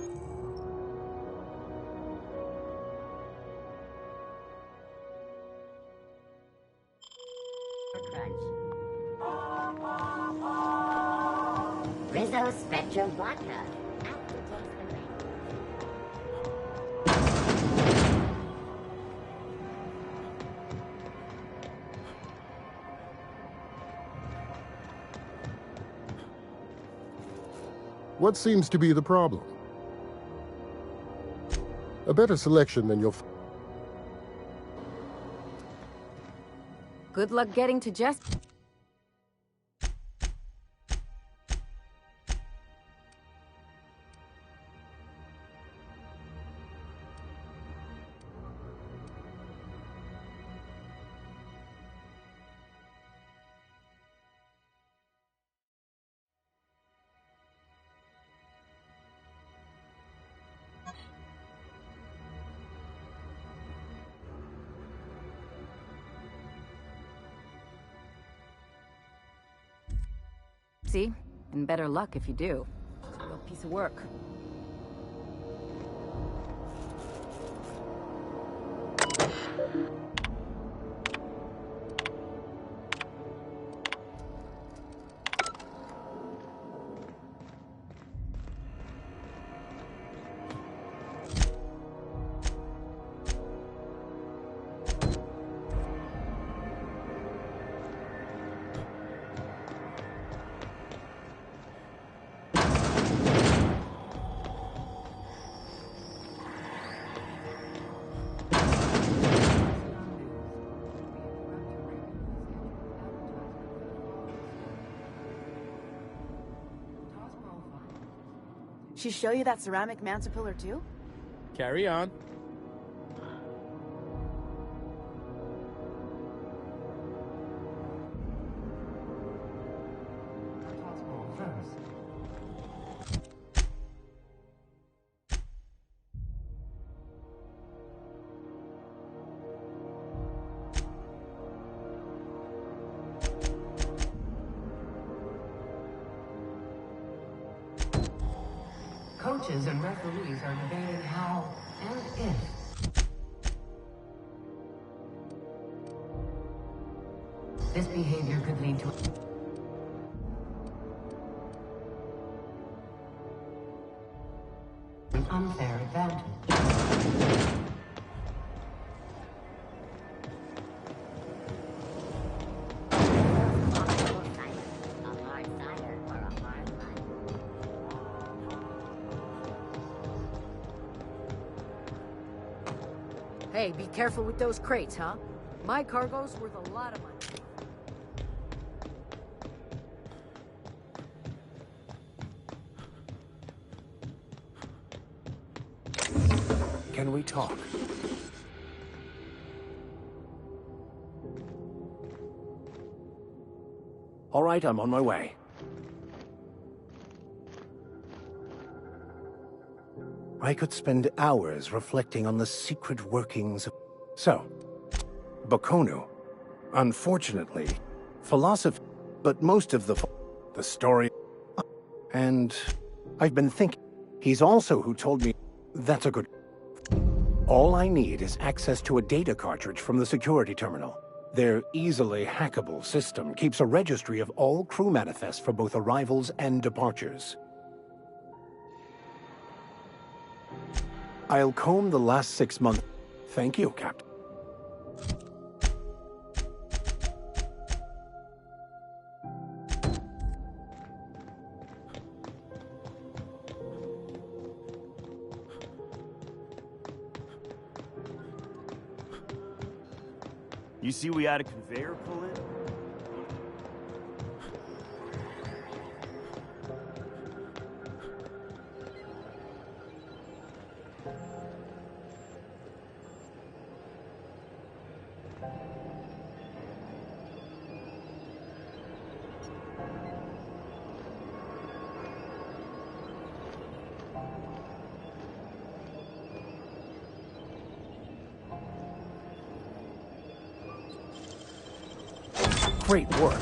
Rizzo Spectrum Vodka. Out to taste the rain. What seems to be the problem? A better selection than you'll... Good luck getting to Jesse. See? And better luck if you do. It's a real piece of work. She show you that ceramic mantle pillar too? Carry on. Coaches and referees are debating how and if this behavior could lead to an unfair advantage. Hey, be careful with those crates, huh? My cargo's worth a lot of money. Can we talk? All right, I'm on my way. I could spend hours reflecting on the secret workings of... So, Bokonu. Unfortunately, philosophy, but most of the story... And I've been thinking, he's also who told me that's a good... All I need is access to a data cartridge from the security terminal. Their easily hackable system keeps a registry of all crew manifests for both arrivals and departures. I'll comb the last 6 months. Thank you, Captain. You see we had a conveyor pull in? Great work.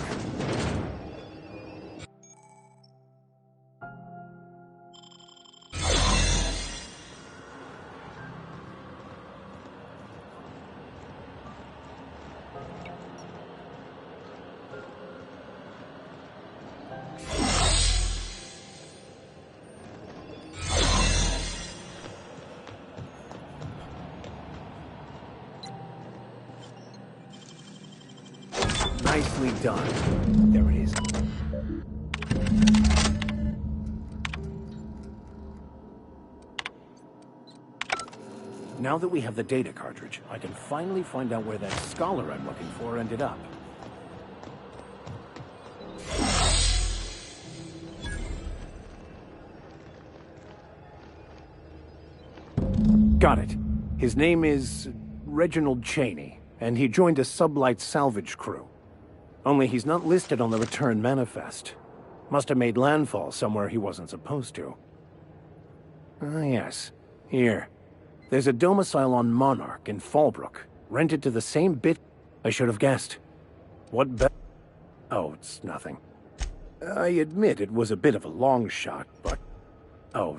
Nicely done. There it is. Now that we have the data cartridge, I can finally find out where that scholar I'm looking for ended up. Got it. His name is Reginald Cheney, and he joined a sublight salvage crew. Only he's not listed on the return manifest. Must have made landfall somewhere he wasn't supposed to. Ah, yes. Here. There's a domicile on Monarch in Fallbrook, rented to the same bit... I should have guessed. What be... Oh, it's nothing. I admit it was a bit of a long shot, but... Oh...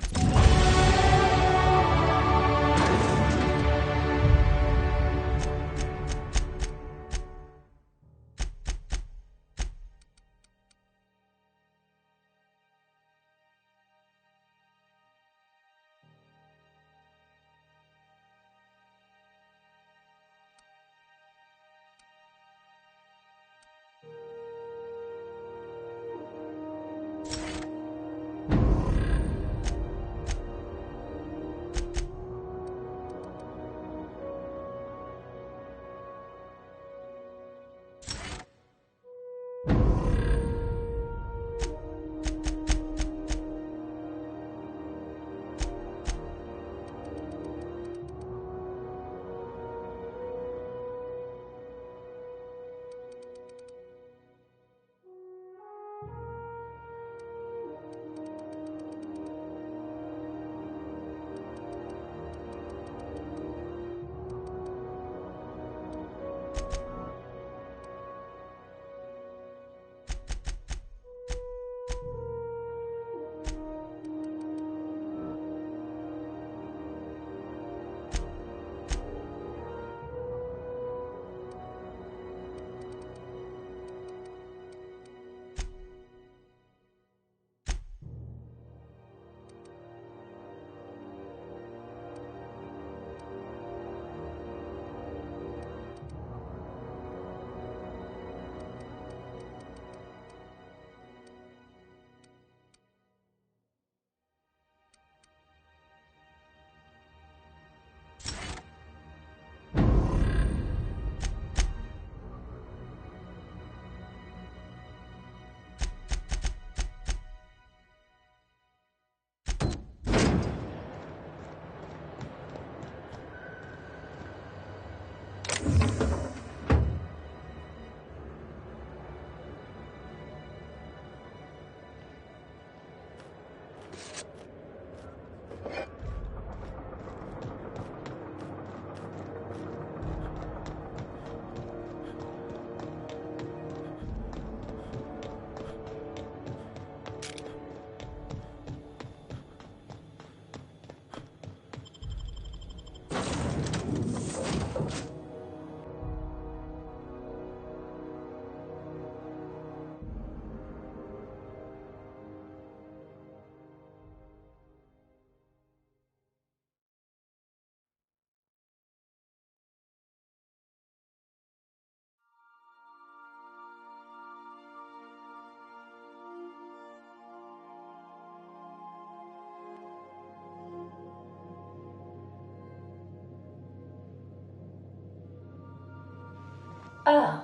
Ah,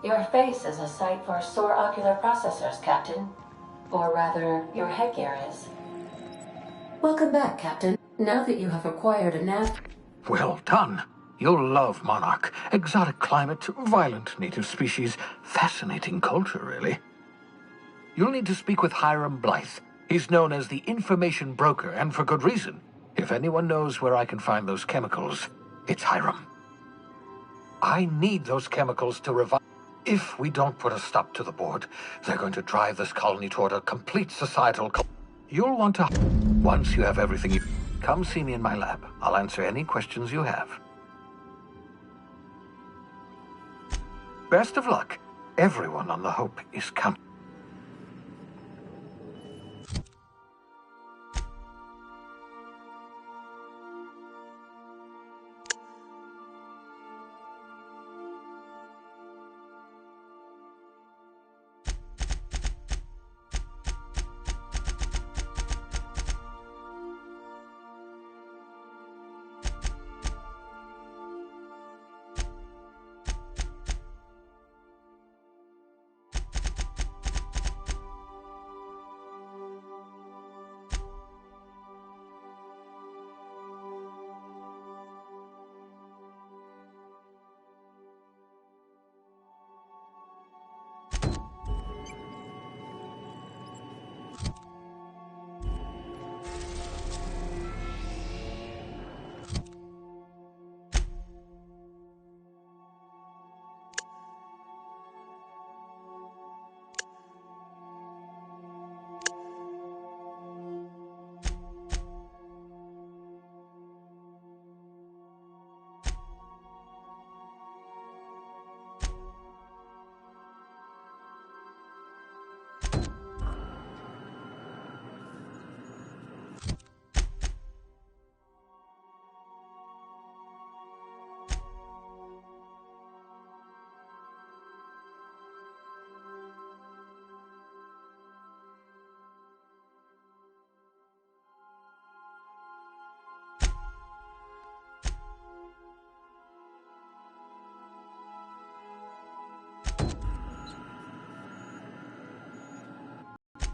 your face is a sight for sore ocular processors, Captain. Or rather, your headgear is. Welcome back, Captain. Now that you have acquired a nav... Well done. You'll love Monarch. Exotic climate, violent native species, fascinating culture, really. You'll need to speak with Hiram Blythe. He's known as the information broker, and for good reason. If anyone knows where I can find those chemicals, it's Hiram. I need those chemicals to revive... If we don't put a stop to the board, they're going to drive this colony toward a complete societal... You'll want to... Once you have everything you... Come see me in my lab. I'll answer any questions you have. Best of luck. Everyone on the Hope is counting.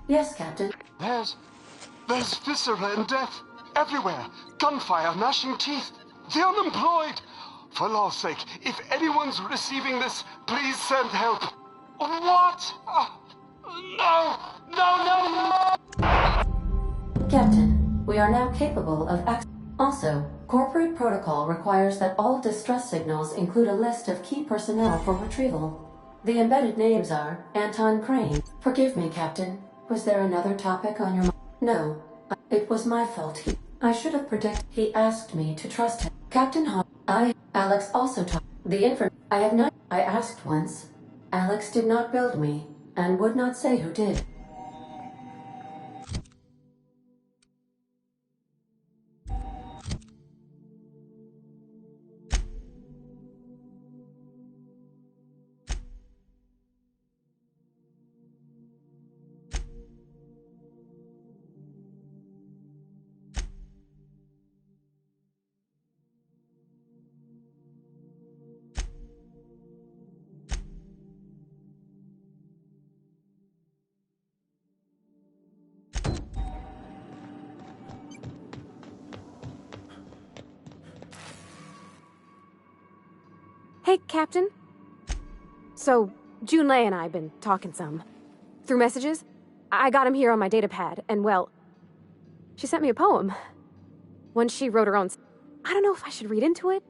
Yes, Captain. There's viscera and death everywhere. Gunfire, gnashing teeth. The unemployed. For law's sake, if anyone's receiving this, please send help. What? No! Captain, we are now capable of Also, corporate protocol requires that all distress signals include a list of key personnel for retrieval. The embedded names are Anton Crane. Forgive me, Captain. Was there another topic on your mind? No. It was my fault. I should have predicted. He asked me to trust him. Captain Alex also talked. I have not. I asked once. Alex did not build me, and would not say who did. Hey, Captain. So, Junlei and I have been talking some. Through messages, I got him here on my datapad, and well, she sent me a poem. One she wrote her own. I don't know if I should read into it.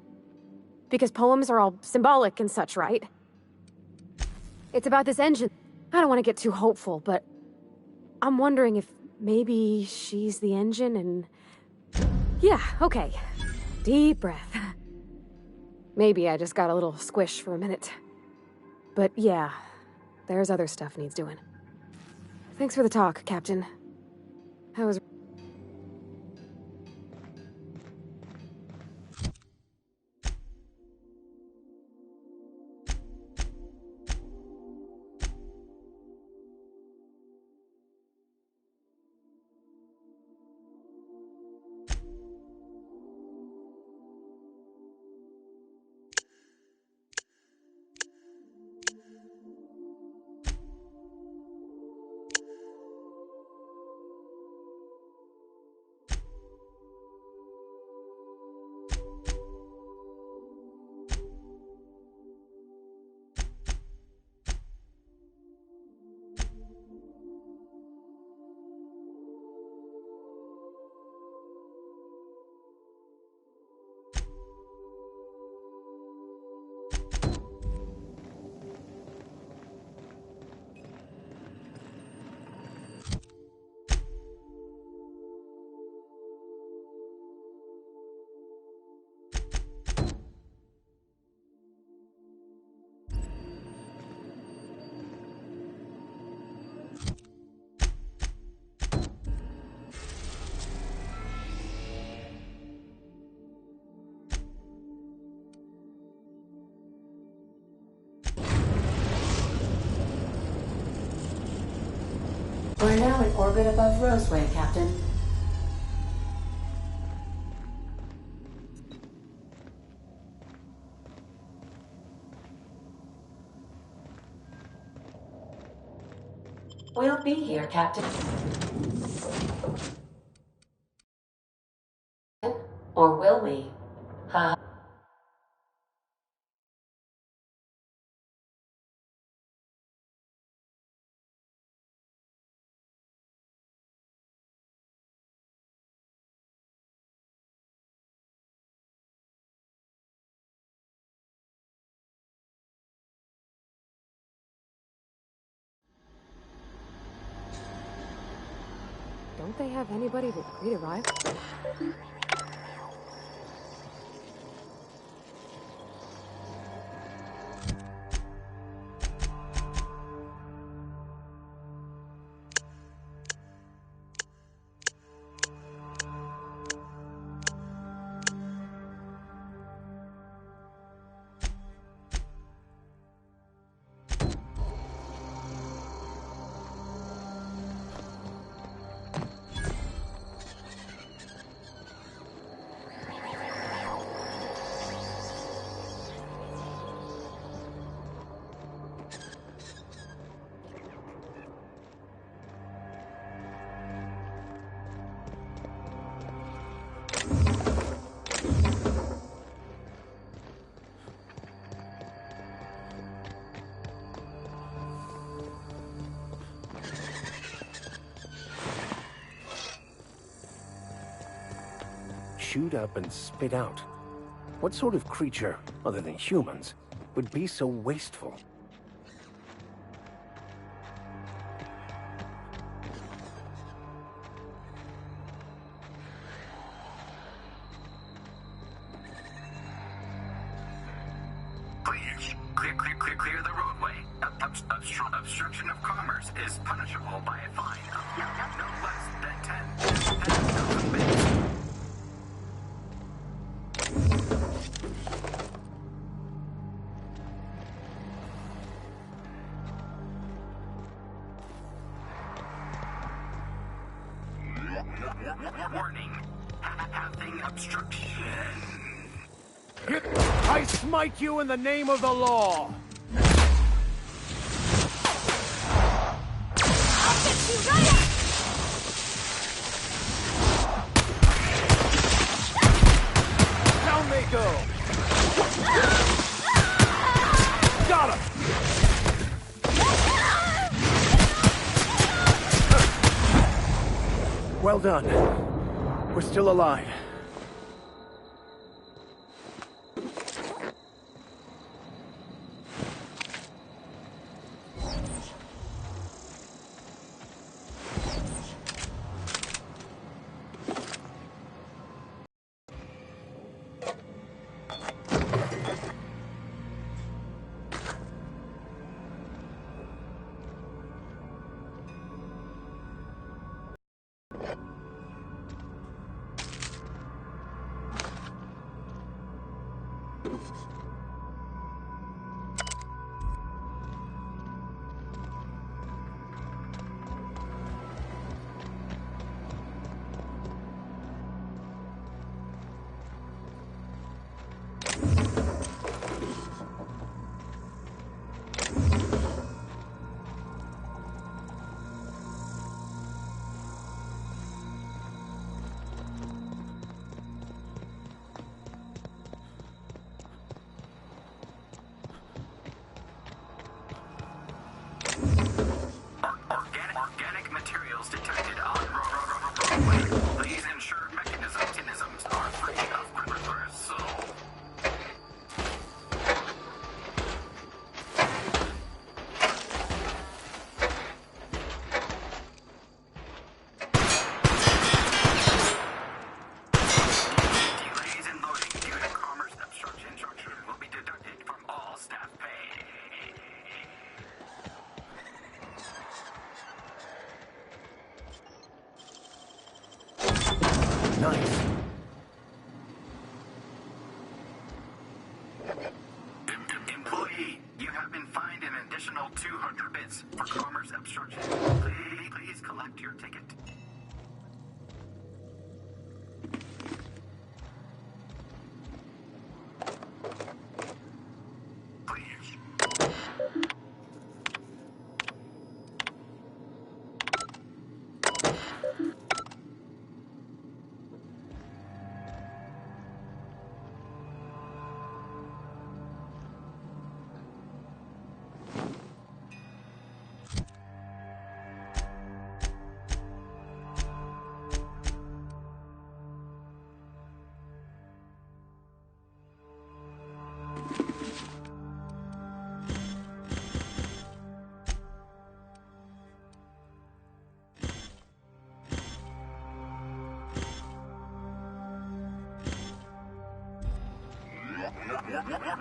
Because poems are all symbolic and such, right? It's about this engine. I don't want to get too hopeful, but I'm wondering if maybe she's the engine and... Yeah, okay. Deep breath. Maybe I just got a little squish for a minute. But yeah, there's other stuff needs doing. Thanks for the talk, Captain. I was... orbit above Roseway, Captain. We'll be here, Captain. Or will we? Ha. Don't they have anybody to greet arrival? Chewed up and spit out. What sort of creature, other than humans, would be so wasteful? Please, clear the roadway. Obstruction of commerce is punishable by a fine of no less than 10,000 bits. Warning. Having obstruction. I smite you in the name of the law! I'll get you right up! Down they go! Got him! Well done. We're still alive. Organic materials detected on roadway. Please ensure mechanisms are free of reversal. Delays in loading due to commerce obstruction will be deducted from all staff pay. Nice. Employee, you have been fined an additional 200 bits for commerce obstruction. Please collect your ticket.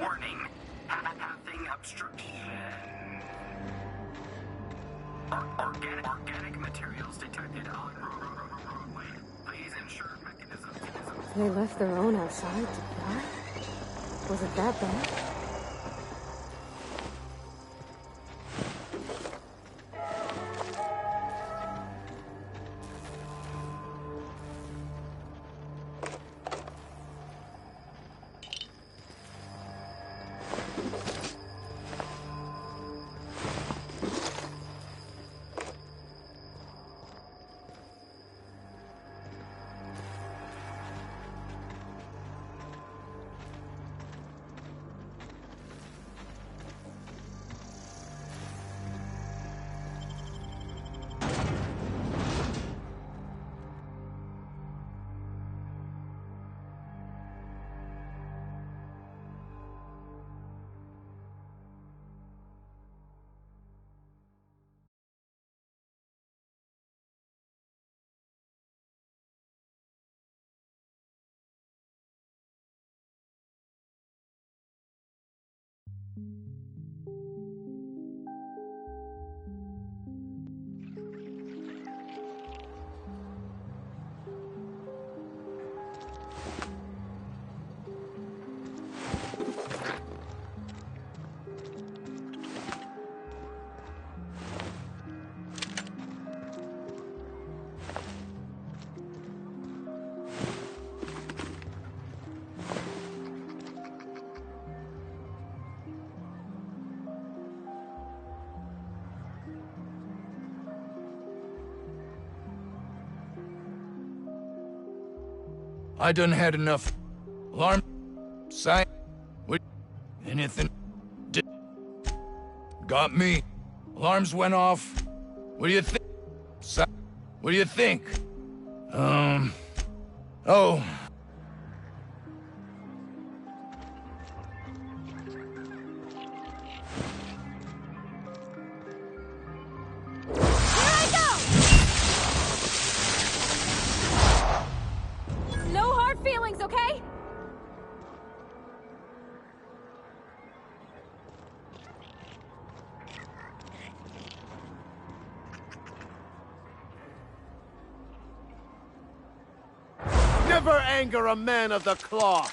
Warning. Pathing obstruction. Organic materials detected on roadway. Please ensure mechanisms. They left their own outside to die? Was it that bad? I done had enough. Alarm. Sign. What? Anything? Got me. Alarms went off. What do you think? What do you think? Oh. No hard feelings, okay? Never anger a man of the cloth!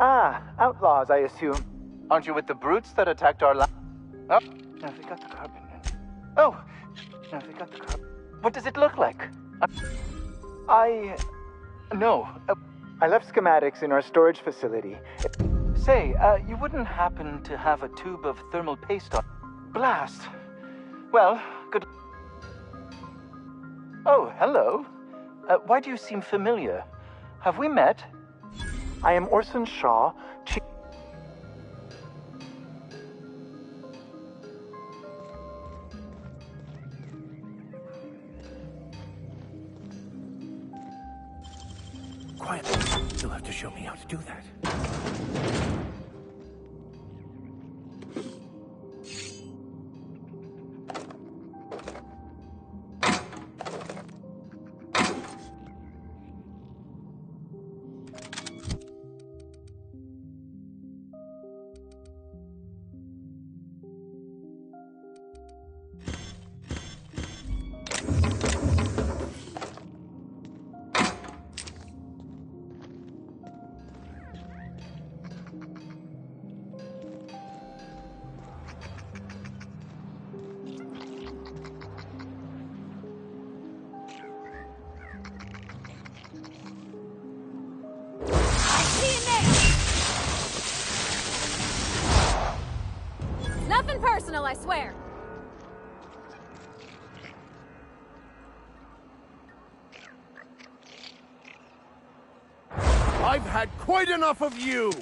Ah, outlaws, I assume. Aren't you with the brutes that attacked our Oh, now we got the carbon. Oh, now we got the carbon. What does it look like? No. I left schematics in our storage facility. Say, you wouldn't happen to have a tube of thermal paste on... Blast. Well, good... Oh, hello. Why do you seem familiar? have we met? I am Orson Shaw, Chief... Quiet. You'll have to show me how to do that. Nothing personal, I swear. I've had quite enough of you!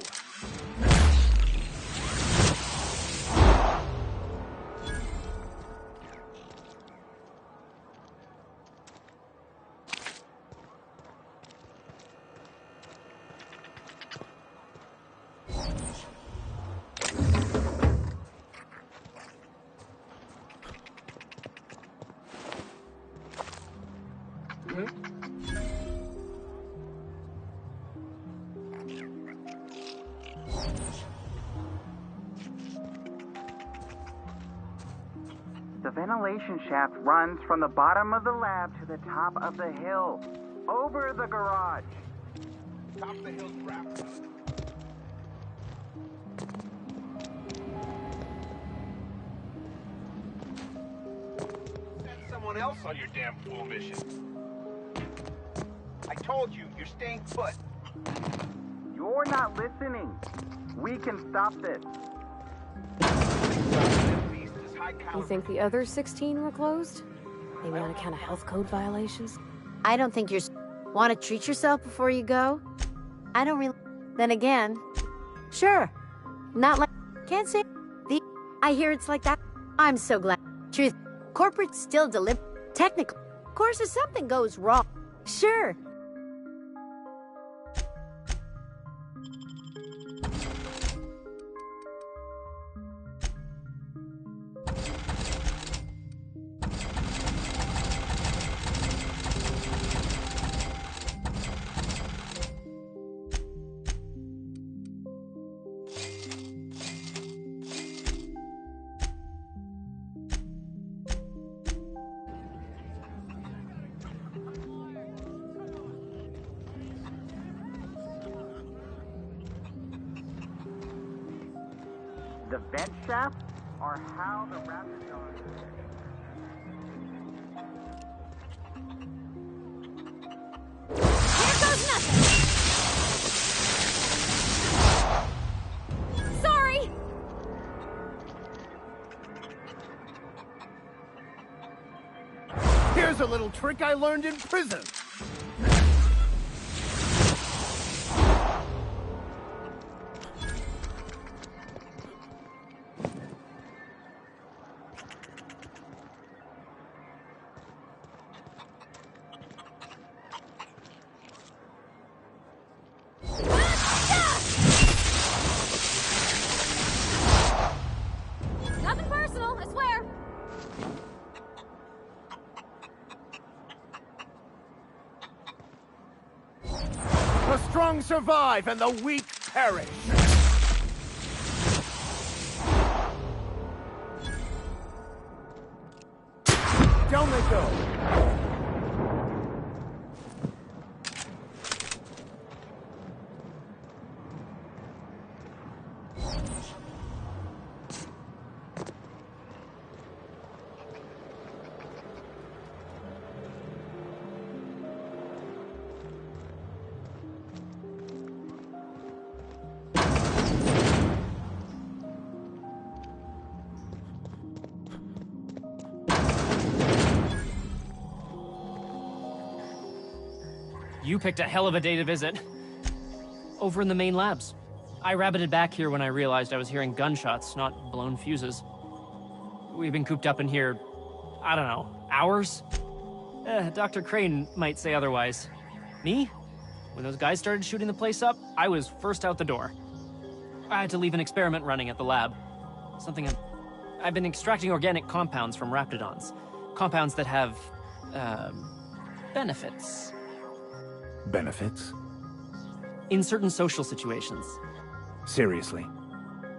The ventilation shaft runs from the bottom of the lab to the top of the hill, over the garage. Top of the hill's wrapped. Send someone else on your damn fool mission. I told you, you're staying put. You're not listening. We can stop this. You think the other 16 were closed? Maybe on account of health code violations? I don't think you're... Want to treat yourself before you go? I don't really... Then again... Sure. Not like... Can't say... I hear it's like that. I'm so glad. Truth. Corporate still deliver... Technically. Of course, if something goes wrong... Sure. The vent shafts are how the rapid are. Here goes nothing! Sorry! Here's a little trick I learned in prison. Nothing personal, I swear. The strong survive and the weak perish. Down they go. You picked a hell of a day to visit. Over in the main labs. I rabbited back here when I realized I was hearing gunshots, not blown fuses. We've been cooped up in here, I don't know, hours? Dr. Crane might say otherwise. Me? When those guys started shooting the place up, I was first out the door. I had to leave an experiment running at the lab. I've been extracting organic compounds from raptidons. Compounds that have, benefits. Benefits? In certain social situations. Seriously.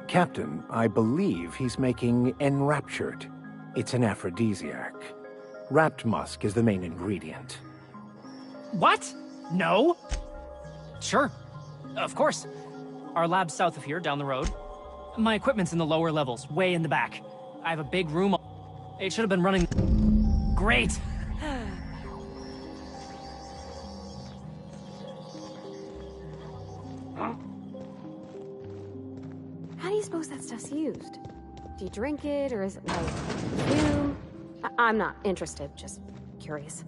Captain, I believe he's making Enraptured. It's an aphrodisiac. Wrapped musk is the main ingredient. What? No? Sure. Of course. Our lab's south of here, down the road. My equipment's in the lower levels, way in the back. I have a big room. It should have been running... Great! How do you suppose that stuff's used? Do you drink it, or is it like perfume? I'm not interested, just curious.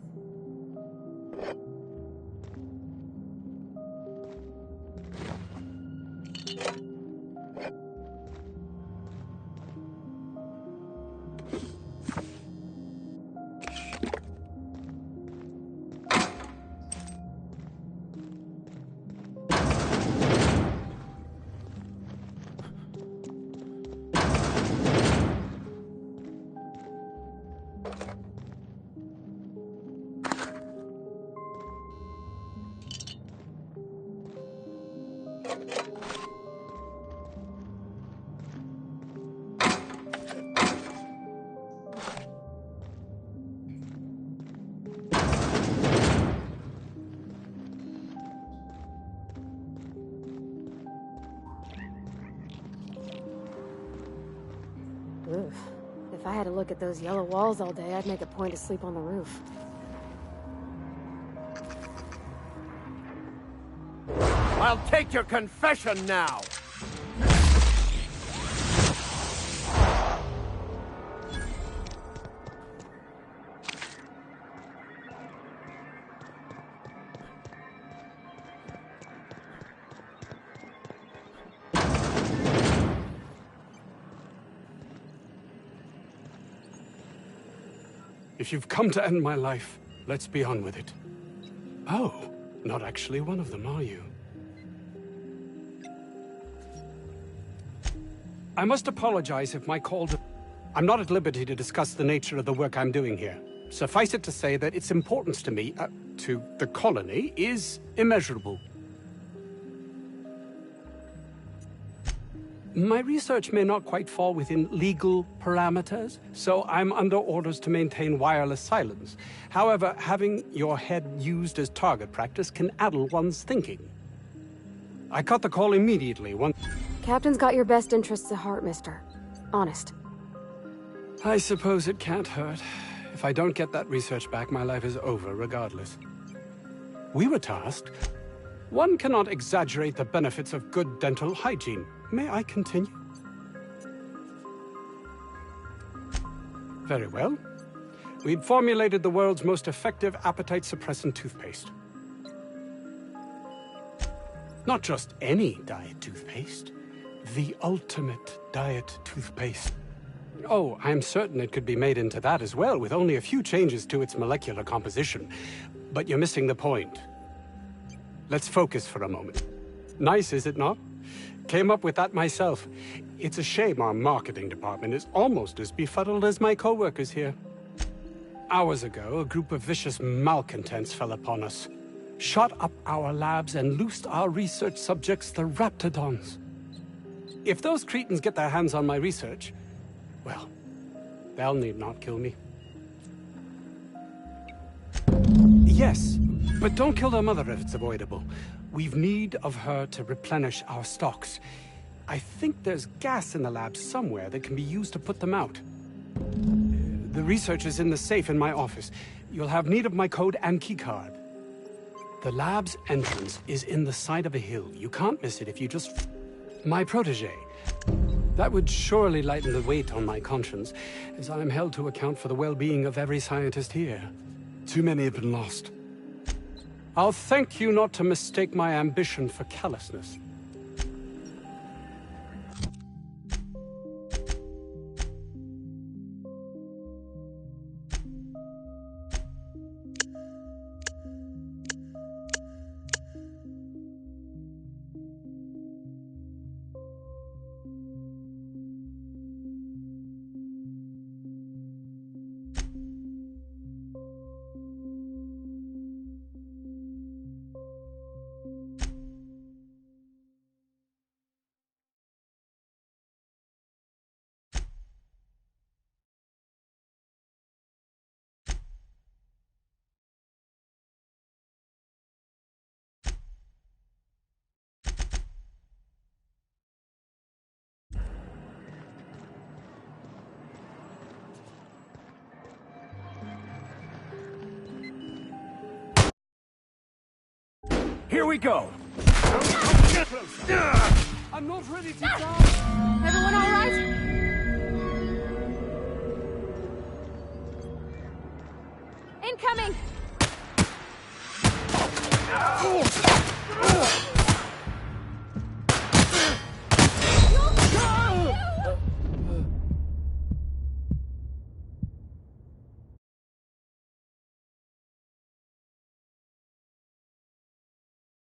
Oof. If I had to look at those yellow walls all day, I'd make a point to sleep on the roof. I'll take your confession now! If you've come to end my life, let's be on with it. Oh, not actually one of them, are you? I must apologize if my call to... I'm not at liberty to discuss the nature of the work I'm doing here. Suffice it to say that its importance to me, to the colony, is immeasurable. My research may not quite fall within legal parameters, so I'm under orders to maintain wireless silence. However, having your head used as target practice can addle one's thinking. I cut the call immediately once... Captain's got your best interests at heart, mister. Honest. I suppose it can't hurt. If I don't get that research back, my life is over regardless. We were tasked. One cannot exaggerate the benefits of good dental hygiene. May I continue? Very well. We'd formulated the world's most effective appetite-suppressant toothpaste. Not just any diet toothpaste. The ultimate diet toothpaste. Oh, I'm certain it could be made into that as well, with only a few changes to its molecular composition. But you're missing the point. Let's focus for a moment. Nice, is it not? Came up with that myself. It's a shame our marketing department is almost as befuddled as my co-workers here. Hours ago, a group of vicious malcontents fell upon us, shot up our labs and loosed our research subjects, the Raptidons. If those cretins get their hands on my research, well, they'll need not kill me. Yes, but don't kill their mother if it's avoidable. We've need of her to replenish our stocks. I think there's gas in the lab somewhere that can be used to put them out. The research is in the safe in my office. You'll have need of my code and keycard. The lab's entrance is in the side of a hill. You can't miss it if you just... My protege. That would surely lighten the weight on my conscience, as I am held to account for the well-being of every scientist here. Too many have been lost. I'll thank you not to mistake my ambition for callousness. Here we go. I'm not ready to die. Everyone all right?